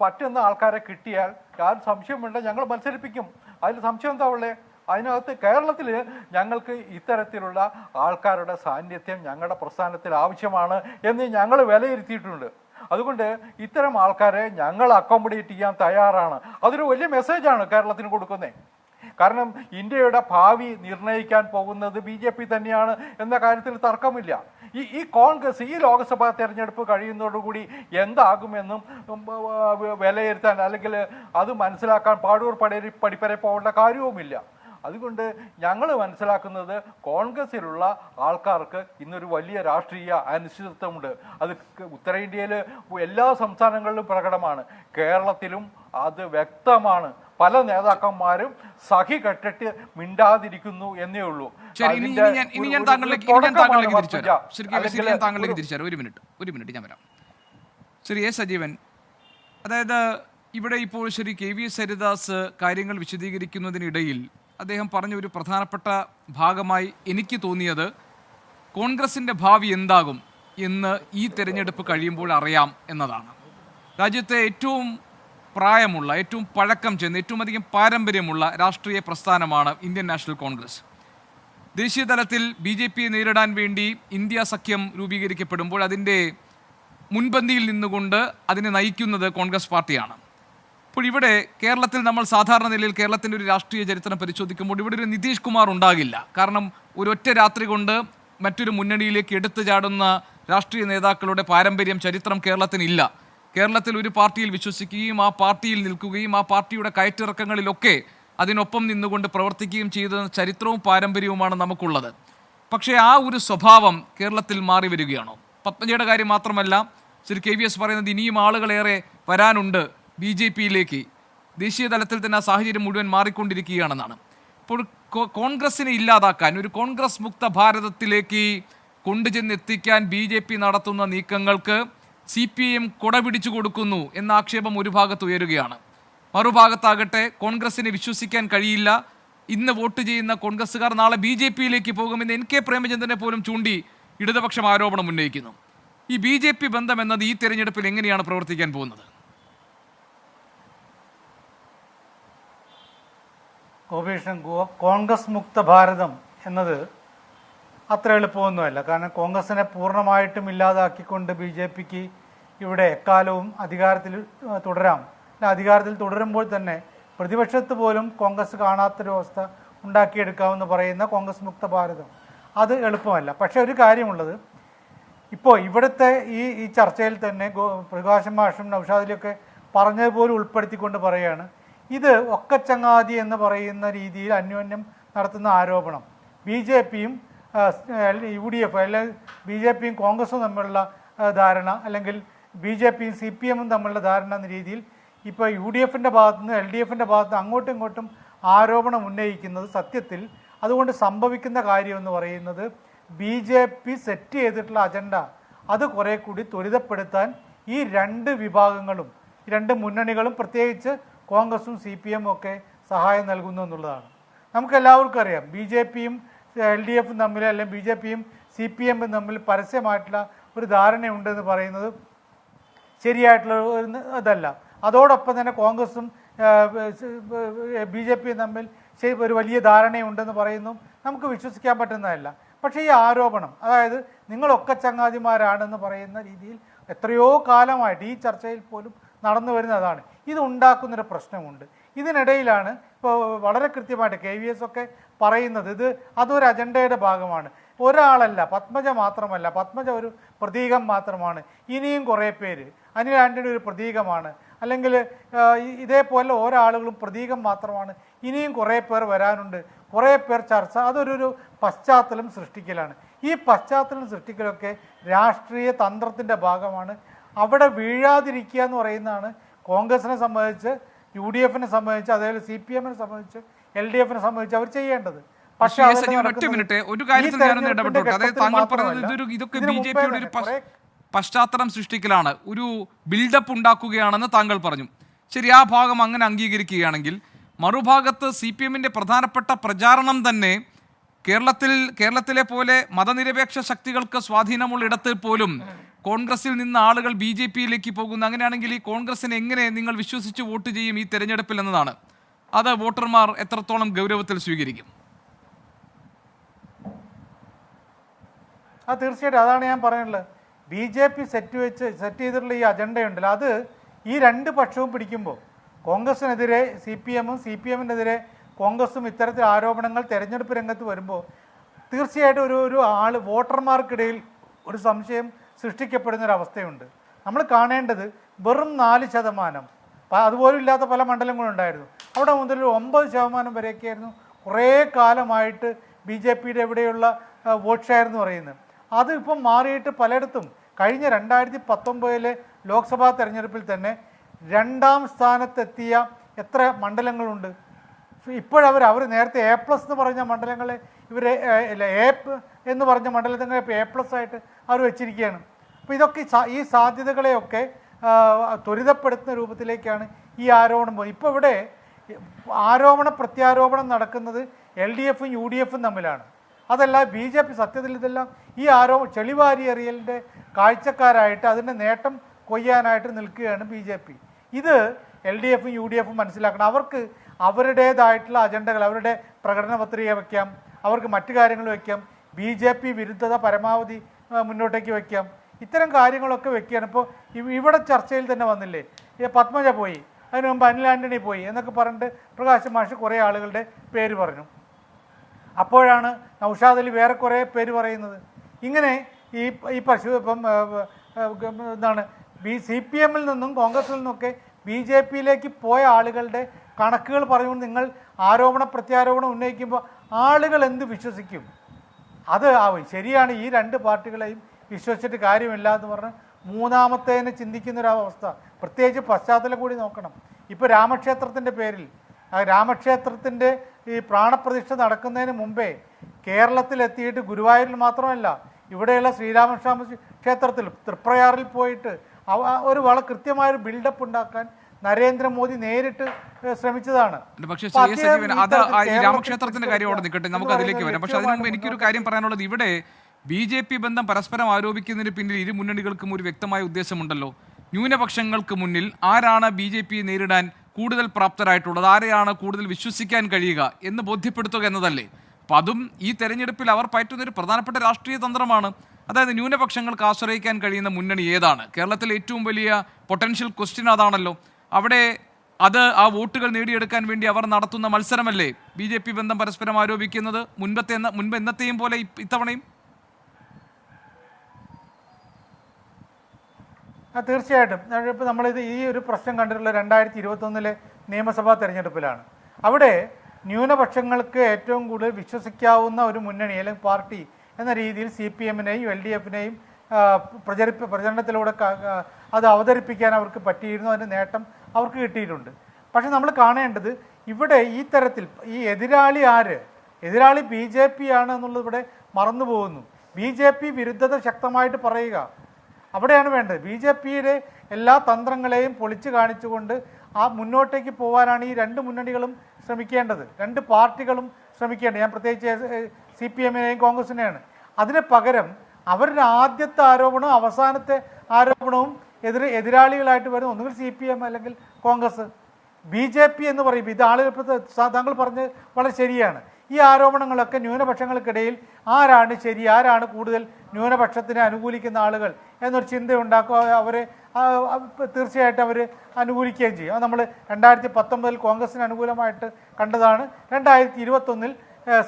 പറ്റുന്ന ആൾക്കാരെ കിട്ടിയാൽ ആരും സംശയം വേണ്ട, ഞങ്ങൾ മത്സരിപ്പിക്കും. അതിൽ സംശയം എന്താ ഉള്ളത്? അതിനകത്ത് കേരളത്തിൽ ഞങ്ങൾക്ക് ഇത്തരത്തിലുള്ള ആൾക്കാരുടെ സാന്നിധ്യം ഞങ്ങളുടെ പ്രസ്ഥാനത്തിൽ ആവശ്യമാണ് എന്ന് ഞങ്ങൾ വിലയിരുത്തിയിട്ടുണ്ട്. അതുകൊണ്ട് ഇത്തരം ആൾക്കാരെ ഞങ്ങൾ അക്കോമഡേറ്റ് ചെയ്യാൻ തയ്യാറാണ്. അതൊരു വലിയ മെസ്സേജാണ് കേരളത്തിന് കൊടുക്കുന്നത്. കാരണം ഇന്ത്യയുടെ ഭാവി നിർണ്ണയിക്കാൻ പോകുന്നത് BJP തന്നെയാണ് എന്ന കാര്യത്തിൽ തർക്കമില്ല. ഈ കോൺഗ്രസ് ഈ ലോക്സഭാ തെരഞ്ഞെടുപ്പ് കഴിയുന്നതോടുകൂടി എന്താകുമെന്നും വിലയിരുത്താൻ അല്ലെങ്കിൽ അത് മനസ്സിലാക്കാൻ പാടൂർ പടിപ്പരെ പോകേണ്ട കാര്യവുമില്ല. അതുകൊണ്ട് ഞങ്ങൾ മനസ്സിലാക്കുന്നത് കോൺഗ്രസ്സിലുള്ള ആൾക്കാർക്ക് ഇന്നൊരു വലിയ രാഷ്ട്രീയ അനിശ്ചിതത്വമുണ്ട്. അത് ഉത്തരേന്ത്യയിൽ എല്ലാ സംസ്ഥാനങ്ങളിലും പ്രകടമാണ്, കേരളത്തിലും അത് വ്യക്തമാണ്. പല നേതാക്കന്മാരും സഖി കെട്ടിട്ട് മിണ്ടാതിരിക്കുന്നു എന്നേ ഉള്ളൂ. ഞാൻ താങ്കളിലേക്ക് തിരിച്ചുതരാം. ഒരു മിനിറ്റ് ഞാൻ വരാം. ശ്രീ A. സജീവൻ, അതായത് ഇവിടെ ഇപ്പോൾ ശ്രീ KVS ഹരിദാസ് കാര്യങ്ങൾ വിശദീകരിക്കുന്നതിനിടയിൽ അദ്ദേഹം പറഞ്ഞ ഒരു പ്രധാനപ്പെട്ട ഭാഗമായി എനിക്ക് തോന്നിയത് കോൺഗ്രസിൻ്റെ ഭാവി എന്താകും എന്ന് ഈ തെരഞ്ഞെടുപ്പ് കഴിയുമ്പോൾ അറിയാം എന്നതാണ്. രാജ്യത്തെ ഏറ്റവും പ്രായമുള്ള, ഏറ്റവും പഴക്കം ചെന്ന്, ഏറ്റവും അധികം പാരമ്പര്യമുള്ള രാഷ്ട്രീയ പ്രസ്ഥാനമാണ് ഇന്ത്യൻ നാഷണൽ കോൺഗ്രസ്. ദേശീയ തലത്തിൽ BJP-യെ നേരിടാൻ വേണ്ടി ഇന്ത്യ സഖ്യം രൂപീകരിക്കപ്പെടുമ്പോൾ അതിൻ്റെ മുൻപന്തിയിൽ നിന്നുകൊണ്ട് അതിനെ നയിക്കുന്നത് കോൺഗ്രസ് പാർട്ടിയാണ്. അപ്പോൾ ഇവിടെ കേരളത്തിൽ നമ്മൾ സാധാരണ നിലയിൽ കേരളത്തിൻ്റെ ഒരു രാഷ്ട്രീയ ചരിത്രം പരിശോധിക്കുമ്പോൾ ഇവിടെ ഒരു നിതീഷ് കുമാർ ഉണ്ടാകില്ല. കാരണം ഒരൊറ്റ രാത്രി കൊണ്ട് മറ്റൊരു മുന്നണിയിലേക്ക് എടുത്തു ചാടുന്ന രാഷ്ട്രീയ നേതാക്കളുടെ പാരമ്പര്യം, ചരിത്രം കേരളത്തിനില്ല. കേരളത്തിൽ ഒരു പാർട്ടിയിൽ വിശ്വസിക്കുകയും ആ പാർട്ടിയിൽ നിൽക്കുകയും ആ പാർട്ടിയുടെ കയറ്റിറക്കങ്ങളിലൊക്കെ അതിനൊപ്പം നിന്നുകൊണ്ട് പ്രവർത്തിക്കുകയും ചെയ്ത ചരിത്രവും പാരമ്പര്യവുമാണ് നമുക്കുള്ളത്. പക്ഷേ ആ ഒരു സ്വഭാവം കേരളത്തിൽ മാറി വരികയാണോ? പത്മജയുടെ കാര്യം മാത്രമല്ല, ശ്രീ KVS പറയുന്നത് ഇനിയും ആളുകളേറെ വരാനുണ്ട് BJP-യിലേക്ക്. ദേശീയ തലത്തിൽ തന്നെ ആ സാഹചര്യം മുഴുവൻ മാറിക്കൊണ്ടിരിക്കുകയാണെന്നാണ്. അപ്പോൾ കോൺഗ്രസിനെ ഇല്ലാതാക്കാൻ, ഒരു കോൺഗ്രസ് മുക്ത ഭാരതത്തിലേക്ക് കൊണ്ടുചെന്നെത്തിക്കാൻ BJP നടത്തുന്ന നീക്കങ്ങൾക്ക് CPM കൊട പിടിച്ചു കൊടുക്കുന്നു എന്ന ആക്ഷേപം ഒരു ഭാഗത്ത് ഉയരുകയാണ്. മറുഭാഗത്താകട്ടെ കോൺഗ്രസിനെ വിശ്വസിക്കാൻ കഴിയില്ല, ഇന്ന് വോട്ട് ചെയ്യുന്ന കോൺഗ്രസ്സുകാർ നാളെ BJP-യിലേക്ക് പോകുമെന്ന് NK പ്രേമചന്ദ്രനെ പോലും ചൂണ്ടി ഇടതുപക്ഷം ആരോപണം ഉന്നയിക്കുന്നു. ഈ BJP ബന്ധം എന്നത് ഈ തെരഞ്ഞെടുപ്പിൽ എങ്ങനെയാണ് പ്രവർത്തിക്കാൻ പോകുന്നത്? ഗോപീഷൻ, കോൺഗ്രസ് മുക്ത ഭാരതം എന്നത് അത്ര എളുപ്പമൊന്നുമല്ല. കാരണം കോൺഗ്രസിനെ പൂർണ്ണമായിട്ടും ഇല്ലാതാക്കിക്കൊണ്ട് BJP-ക്ക് ഇവിടെ എക്കാലവും അധികാരത്തിൽ തുടരാം. അധികാരത്തിൽ തുടരുമ്പോൾ തന്നെ പ്രതിപക്ഷത്ത് പോലും കോൺഗ്രസ് കാണാത്തൊരവസ്ഥ ഉണ്ടാക്കിയെടുക്കാമെന്ന് പറയുന്ന കോൺഗ്രസ് മുക്ത ഭാരതം അത് എളുപ്പമല്ല. പക്ഷേ ഒരു കാര്യമുള്ളത്, ഇപ്പോൾ ഇവിടുത്തെ ഈ ചർച്ചയിൽ തന്നെ പ്രകാശം മാഷും നൗഷാദിലൊക്കെ പറഞ്ഞതുപോലെ ഉൾപ്പെടുത്തിക്കൊണ്ട് പറയുകയാണ്, ഇത് ഒക്കച്ചങ്ങാതി എന്ന് പറയുന്ന രീതിയിൽ അന്യോന്യം നടത്തുന്ന ആരോപണം BJP-യും UDF അല്ലെങ്കിൽ BJP-യും കോൺഗ്രസും തമ്മിലുള്ള ധാരണ, അല്ലെങ്കിൽ BJP-യും CPM-ഉം തമ്മിലുള്ള ധാരണ എന്ന രീതിയിൽ ഇപ്പോൾ UDF-ൻ്റെ ഭാഗത്തുനിന്ന് LDF-ൻ്റെ ഭാഗത്തുനിന്ന് അങ്ങോട്ടും ഇങ്ങോട്ടും ആരോപണം ഉന്നയിക്കുന്നത് സത്യത്തിൽ അതുകൊണ്ട് സംഭവിക്കുന്ന കാര്യമെന്ന് പറയുന്നത് BJP സെറ്റ് ചെയ്തിട്ടുള്ള അജണ്ട അത് കുറേ കൂടി ത്വരിതപ്പെടുത്താൻ ഈ രണ്ട് വിഭാഗങ്ങളും, ഈ രണ്ട് മുന്നണികളും, പ്രത്യേകിച്ച് കോൺഗ്രസും CPM-ഉം ഒക്കെ സഹായം നൽകുന്നു എന്നുള്ളതാണ്. നമുക്കെല്ലാവർക്കും അറിയാം BJP-യും LDF-ഉം തമ്മിൽ, അല്ലെങ്കിൽ BJP-യും CPM-ഉം തമ്മിൽ പരസ്യമായിട്ടുള്ള ഒരു ധാരണയുണ്ടെന്ന് പറയുന്നത് ശരിയായിട്ടുള്ള ഇതല്ല. അതോടൊപ്പം തന്നെ കോൺഗ്രസും BJP-യും തമ്മിൽ ഒരു വലിയ ധാരണയുണ്ടെന്ന് പറയുന്നു നമുക്ക് വിശ്വസിക്കാൻ പറ്റുന്നതല്ല. പക്ഷേ ഈ ആരോപണം, അതായത് നിങ്ങളൊക്കെ ചങ്ങാതിമാരാണെന്ന് പറയുന്ന രീതിയിൽ എത്രയോ കാലമായിട്ട് ഈ ചർച്ചയിൽ പോലും നടന്നു വരുന്നതാണ്. ഇത് ഉണ്ടാക്കുന്നൊരു പ്രശ്നമുണ്ട്. ഇതിനിടയിലാണ് ഇപ്പോൾ വളരെ കൃത്യമായിട്ട് KVS ഒക്കെ പറയുന്നത് അതൊരു അജണ്ടയുടെ ഭാഗമാണ്. ഒരാളല്ല, പത്മജ മാത്രമല്ല, പത്മജ ഒരു പ്രതീകം മാത്രമാണ്. ഇനിയും കുറേ പേര്, അനിൽ ആൻ്റണി ഒരു പ്രതീകമാണ്, അല്ലെങ്കിൽ ഇതേപോലെ ഓരോ ആളുകളും പ്രതീകം മാത്രമാണ്. ഇനിയും കുറേ പേർ വരാനുണ്ട്, കുറേ പേർ ചർച്ച, അതൊരു പശ്ചാത്തലം സൃഷ്ടിക്കലാണ്. ഈ പശ്ചാത്തലം സൃഷ്ടിക്കലൊക്കെ രാഷ്ട്രീയ തന്ത്രത്തിൻ്റെ ഭാഗമാണ്. അവിടെ വീഴാതിരിക്കുക എന്ന് പറയുന്നതാണ് കോൺഗ്രസിനെ സംബന്ധിച്ച്, UDF-നെ സംബന്ധിച്ച്, അതേപോലെ CPM-നെ സംബന്ധിച്ച്, LDF-നെ സംബന്ധിച്ച് അവർ ചെയ്യേണ്ടത്. പക്ഷേ ഒറ്റ മിനിറ്റ്, ഒരു കാര്യത്തിൽ ഞാനൊന്ന് ഇടപെട്ടോട്ടെ. അതായത് താങ്കൾ പറഞ്ഞത് ഇതൊക്കെ BJP-യുടെ ഒരു പശ്ചാത്തലം സൃഷ്ടിക്കലാണ്, ഒരു ബിൽഡപ്പ് ഉണ്ടാക്കുകയാണെന്ന് താങ്കൾ പറഞ്ഞു. ശരി, ആ ഭാഗം അങ്ങനെ അംഗീകരിക്കുകയാണെങ്കിൽ മറുഭാഗത്ത് CPM-ന്റെ പ്രധാനപ്പെട്ട പ്രചാരണം തന്നെ കേരളത്തിലെ പോലെ മതനിരപേക്ഷ ശക്തികൾക്ക് സ്വാധീനമുള്ള ഇടത്ത് പോലും കോൺഗ്രസിൽ നിന്ന് ആളുകൾ BJP-യിലേക്ക് പോകുന്നു. അങ്ങനെയാണെങ്കിൽ ഈ കോൺഗ്രസിനെ എങ്ങനെ നിങ്ങൾ വിശ്വസിച്ച് വോട്ട് ചെയ്യും ഈ തെരഞ്ഞെടുപ്പിൽ എന്നതാണ്. അത് വോട്ടർമാർ എത്രത്തോളം ഗൗരവത്തിൽ സ്വീകരിക്കും? തീർച്ചയായിട്ടും അതാണ് ഞാൻ പറയുന്നത്. BJP സെറ്റ് ചെയ്തിട്ടുള്ള ഈ അജണ്ടയുണ്ടല്ലോ, അത് ഈ രണ്ട് പക്ഷവും പിടിക്കുമ്പോൾ കോൺഗ്രസിനെതിരെ CPM-ഉം CPM-നെതിരെ കോൺഗ്രസും ഇത്തരത്തിൽ ആരോപണങ്ങൾ തെരഞ്ഞെടുപ്പ് രംഗത്ത് വരുമ്പോൾ തീർച്ചയായിട്ടും ഒരു വോട്ടർമാർക്കിടയിൽ ഒരു സംശയം സൃഷ്ടിക്കപ്പെടുന്നൊരവസ്ഥയുണ്ട്. നമ്മൾ കാണേണ്ടത് വെറും 4%, അതുപോലും ഇല്ലാത്ത പല മണ്ഡലങ്ങളുണ്ടായിരുന്നു. അവിടെ മുതൽ 9% വരെയൊക്കെയായിരുന്നു കുറേ കാലമായിട്ട് BJP-യുടെ എവിടെയുള്ള വോട്ട് ഷെയർ എന്ന് പറയുന്നത്. അത് ഇപ്പം മാറിയിട്ട് പലയിടത്തും കഴിഞ്ഞ 2019 ലോക്സഭാ തെരഞ്ഞെടുപ്പിൽ തന്നെ 2ാം സ്ഥാനത്തെത്തിയ എത്ര മണ്ഡലങ്ങളുണ്ട്. ഇപ്പോഴവർ നേരത്തെ A+ എന്ന് പറഞ്ഞ മണ്ഡലങ്ങളെ എന്ന് പറഞ്ഞ മണ്ഡലത്തിനെ ഇപ്പോൾ A+ ആയിട്ട് അവർ വെച്ചിരിക്കുകയാണ്. അപ്പോൾ ഇതൊക്കെ ഈ സാധ്യതകളെയൊക്കെ ത്വരിതപ്പെടുത്തുന്ന രൂപത്തിലേക്കാണ് ഈ ആരോപണം. ഇപ്പോൾ ഇവിടെ പ്രത്യാരോപണം നടക്കുന്നത് LDF-ഉം UDF-ഉം തമ്മിലാണ്. അതല്ല BJP സത്യത്തിൽ ഇതെല്ലാം ഈ ചെളിവാരി എറിയലിൻ്റെ കാഴ്ചക്കാരായിട്ട് അതിൻ്റെ നേട്ടം കൊയ്യാനായിട്ട് നിൽക്കുകയാണ് BJP. ഇത് LDF-ഉം UDF-ഉം മനസ്സിലാക്കണം. അവർക്ക് അവരുടേതായിട്ടുള്ള അജണ്ടകൾ, അവരുടെ പ്രകടന പത്രിക വയ്ക്കാം, അവർക്ക് മറ്റു കാര്യങ്ങൾ വയ്ക്കാം, BJP വിരുദ്ധത പരമാവധി മുന്നോട്ടേക്ക് വയ്ക്കാം, ഇത്തരം കാര്യങ്ങളൊക്കെ വെക്കുകയാണ്. ഇപ്പോൾ ഇവിടെ ചർച്ചയിൽ തന്നെ വന്നില്ലേ, പത്മജ പോയി, അതിന് മുമ്പ് അനിൽ ആൻ്റണി പോയി എന്നൊക്കെ പറഞ്ഞിട്ട് പ്രകാശ് മാഷ് കുറേ ആളുകളുടെ പേര് പറഞ്ഞു. അപ്പോഴാണ് നൗഷാദ് അലി വേറെ കുറേ പേര് പറയുന്നത്. ഇങ്ങനെ ഇപ്പം എന്താണ് CPM-ൽ നിന്നും കോൺഗ്രസിൽ നിന്നൊക്കെ BJP-യിലേക്ക് പോയ ആളുകളുടെ കണക്കുകൾ പറഞ്ഞുകൊണ്ട് നിങ്ങൾ പ്രത്യാരോപണം ഉന്നയിക്കുമ്പോൾ ആളുകൾ എന്ത് വിശ്വസിക്കും? അത് ശരിയാണ്, ഈ രണ്ട് പാർട്ടികളെയും വിശ്വസിച്ചിട്ട് കാര്യമില്ല എന്ന് പറഞ്ഞ് മൂന്നാമത്തേനെ ചിന്തിക്കുന്നൊരവസ്ഥ, പ്രത്യേകിച്ച് പശ്ചാത്തലം കൂടി നോക്കണം. ഇപ്പോൾ രാമക്ഷേത്രത്തിൻ്റെ പേരിൽ, രാമക്ഷേത്രത്തിൻ്റെ ഈ പ്രാണപ്രതിഷ്ഠ നടക്കുന്നതിന് മുമ്പേ കേരളത്തിലെത്തിയിട്ട് ഗുരുവായൂരിൽ മാത്രമല്ല ഇവിടെയുള്ള ശ്രീരാമസ്വാമി ക്ഷേത്രത്തിൽ തൃപ്രയാറിൽ പോയിട്ട് ഒരു കൃത്യമായൊരു ബിൽഡപ്പ് ഉണ്ടാക്കാൻ നരേന്ദ്രമോദി നേരിട്ട് ശ്രമിച്ചതാണ്. പക്ഷേ അപ്പോൾ ശ്രീ സജീവൻ, അദ്ദേഹം അത് ഈ തരത്തിൽ രാമക്ഷേത്രത്തിന്റെ കാര്യം അവിടെ നിൽക്കട്ടെ, നമുക്ക് അതിലേക്ക് വരാം. പക്ഷെ അതിനു മുമ്പ് എനിക്കൊരു കാര്യം പറയാനുള്ളത്, ഇവിടെ BJP ബന്ധം പരസ്പരം ആരോപിക്കുന്നതിന് പിന്നിൽ ഇരു മുന്നണികൾക്കും ഒരു വ്യക്തമായ ഉദ്ദേശമുണ്ടല്ലോ. ന്യൂനപക്ഷങ്ങൾക്ക് മുന്നിൽ ആരാണ് BJP നേരിടാൻ കൂടുതൽ പ്രാപ്തരായിട്ടുള്ളത്, ആരെയാണ് കൂടുതൽ വിശ്വസിക്കാൻ കഴിയുക എന്ന് ബോധ്യപ്പെടുത്തുക എന്നതല്ലേ. അപ്പം അതും ഈ തെരഞ്ഞെടുപ്പിൽ അവർ പയറ്റുന്ന ഒരു പ്രധാനപ്പെട്ട രാഷ്ട്രീയ തന്ത്രമാണ്. അതായത് ന്യൂനപക്ഷങ്ങൾക്ക് ആശ്രയിക്കാൻ കഴിയുന്ന മുന്നണി ഏതാണ്? കേരളത്തിലെ ഏറ്റവും വലിയ പൊട്ടൻഷ്യൽ ക്വസ്റ്റ്യൻ അതാണല്ലോ. അവിടെ ആ വോട്ടുകൾ നേടിയെടുക്കാൻ വേണ്ടി അവർ നടത്തുന്ന മത്സരമല്ലേ BJP ബന്ധം പരസ്പരം ആരോപിക്കുന്നത്, മുൻപ് എന്നത്തെയും പോലെ ഇത്തവണയും? തീർച്ചയായിട്ടും. ഇപ്പോൾ നമ്മളിത് ഈ ഒരു പ്രശ്നം കണ്ടിട്ടുള്ള 2021 നിയമസഭാ തെരഞ്ഞെടുപ്പിലാണ്. അവിടെ ന്യൂനപക്ഷങ്ങൾക്ക് ഏറ്റവും കൂടുതൽ വിശ്വസിക്കാവുന്ന ഒരു മുന്നണി അല്ലെങ്കിൽ പാർട്ടി എന്ന രീതിയിൽ CPM-നെയും LDF-നെയും പ്രചരണത്തിലൂടെ അത് അവതരിപ്പിക്കാൻ അവർക്ക് പറ്റിയിരുന്നു. അതിൻ്റെ നേട്ടം അവർക്ക് കിട്ടിയിട്ടുണ്ട്. പക്ഷെ നമ്മൾ കാണേണ്ടത് ഇവിടെ ഈ തരത്തിൽ ഈ എതിരാളി BJP ആണ് എന്നുള്ളത് ഇവിടെ മറന്നു പോകുന്നു. BJP വിരുദ്ധത ശക്തമായിട്ട് പറയുക, അവിടെയാണ് വേണ്ടത്. BJPയുടെ എല്ലാ തന്ത്രങ്ങളെയും പൊളിച്ചു കാണിച്ചുകൊണ്ട് മുന്നോട്ടേക്ക് പോകാനാണ് ഈ രണ്ട് മുന്നണികളും ശ്രമിക്കേണ്ടത്, രണ്ട് പാർട്ടികളും ശ്രമിക്കേണ്ടത്. ഞാൻ പ്രത്യേകിച്ച് CPM-നെയും കോൺഗ്രസിനെയാണ്. അതിന് പകരം അവരുടെ ആദ്യത്തെ ആരോപണവും അവസാനത്തെ ആരോപണവും എതിരാളികളായിട്ട് വരുന്ന ഒന്നുകിൽ CPM അല്ലെങ്കിൽ കോൺഗ്രസ്. BJP എന്ന് പറയും, ഇത് ആളുകൾ താങ്കൾ പറഞ്ഞത് വളരെ ശരിയാണ്. ഈ ആരോപണങ്ങളൊക്കെ ന്യൂനപക്ഷങ്ങൾക്കിടയിൽ ആരാണ് ശരി, ആരാണ് കൂടുതൽ ന്യൂനപക്ഷത്തിനെ അനുകൂലിക്കുന്ന ആളുകൾ എന്നൊരു ചിന്തയുണ്ടാക്കുക. അവരെ തീർച്ചയായിട്ടും അവർ അനുകൂലിക്കുകയും ചെയ്യും. അത് നമ്മൾ 2019 കോൺഗ്രസിന് അനുകൂലമായിട്ട് കണ്ടതാണ്, 2021